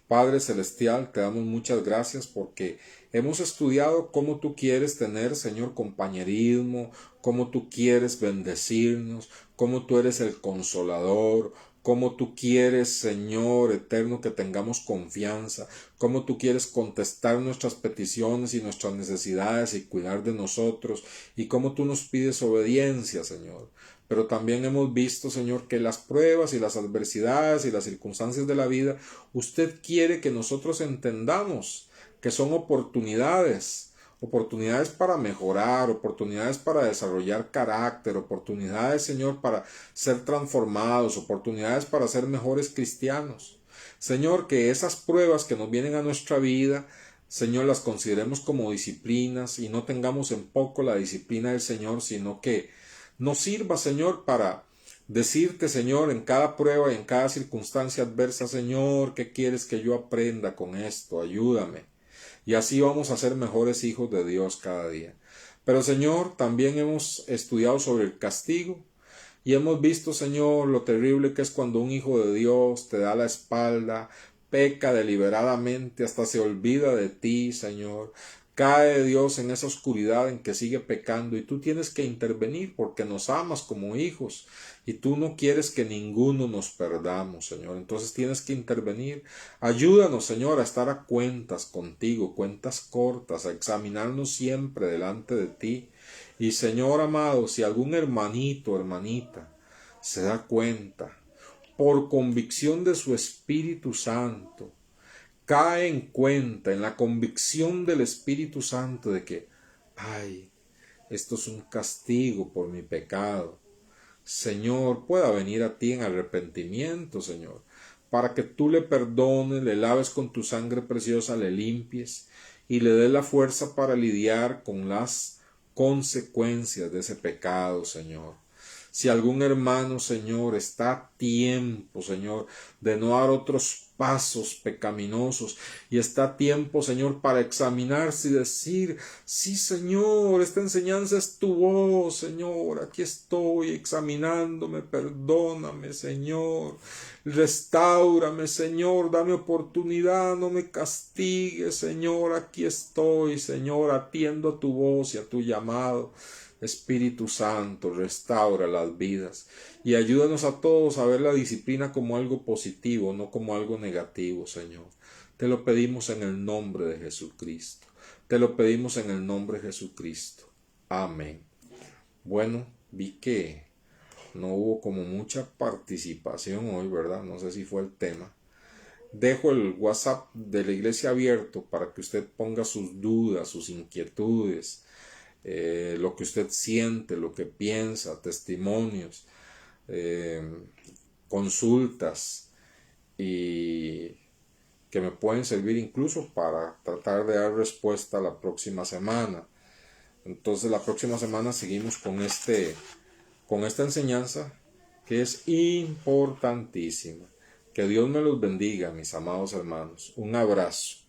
Padre Celestial, te damos muchas gracias porque hemos estudiado cómo tú quieres tener, Señor, compañerismo, cómo tú quieres bendecirnos, cómo tú eres el consolador, cómo tú quieres, Señor eterno, que tengamos confianza, cómo tú quieres contestar nuestras peticiones y nuestras necesidades y cuidar de nosotros, y cómo tú nos pides obediencia, Señor. Pero también hemos visto, Señor, que las pruebas y las adversidades y las circunstancias de la vida, usted quiere que nosotros entendamos que son oportunidades para mejorar, oportunidades para desarrollar carácter, oportunidades, Señor, para ser transformados, oportunidades para ser mejores cristianos. Señor, que esas pruebas que nos vienen a nuestra vida, Señor, las consideremos como disciplinas y no tengamos en poco la disciplina del Señor, sino que nos sirva, Señor, para decirte, Señor, en cada prueba y en cada circunstancia adversa, Señor, ¿qué quieres que yo aprenda con esto? Ayúdame. Y así vamos a ser mejores hijos de Dios cada día. Pero, Señor, también hemos estudiado sobre el castigo y hemos visto, Señor, lo terrible que es cuando un hijo de Dios te da la espalda, peca deliberadamente, hasta se olvida de ti, Señor. Cae Dios en esa oscuridad en que sigue pecando y tú tienes que intervenir porque nos amas como hijos y tú no quieres que ninguno nos perdamos, Señor. Entonces tienes que intervenir. Ayúdanos, Señor, a estar a cuentas contigo, cuentas cortas, a examinarnos siempre delante de ti. Y, Señor amado, si algún hermanito o hermanita se da cuenta por convicción de su Espíritu Santo, cae en cuenta, en la convicción del Espíritu Santo de que, ay, esto es un castigo por mi pecado. Señor, pueda venir a ti en arrepentimiento, Señor, para que tú le perdones, le laves con tu sangre preciosa, le limpies y le des la fuerza para lidiar con las consecuencias de ese pecado, Señor. Si algún hermano, Señor, está a tiempo, Señor, de no dar otros pasos pecaminosos y está a tiempo, Señor, para examinarse y decir: sí, Señor, esta enseñanza es tu voz, Señor, aquí estoy examinándome, perdóname, Señor, restáurame, Señor, dame oportunidad, no me castigues, Señor, aquí estoy, Señor, atiendo a tu voz y a tu llamado. Espíritu Santo, restaura las vidas y ayúdanos a todos a ver la disciplina como algo positivo, no como algo negativo, Señor. Te lo pedimos en el nombre de Jesucristo. Te lo pedimos en el nombre de Jesucristo. Amén. Bueno, vi que no hubo como mucha participación hoy, ¿verdad? No sé si fue el tema. Dejo el WhatsApp de la iglesia abierto para que usted ponga sus dudas, sus inquietudes, lo que usted siente, lo que piensa, testimonios, consultas, y que me pueden servir incluso para tratar de dar respuesta la próxima semana. Entonces la próxima semana seguimos con esta enseñanza que es importantísima. Que Dios me los bendiga, mis amados hermanos. Un abrazo.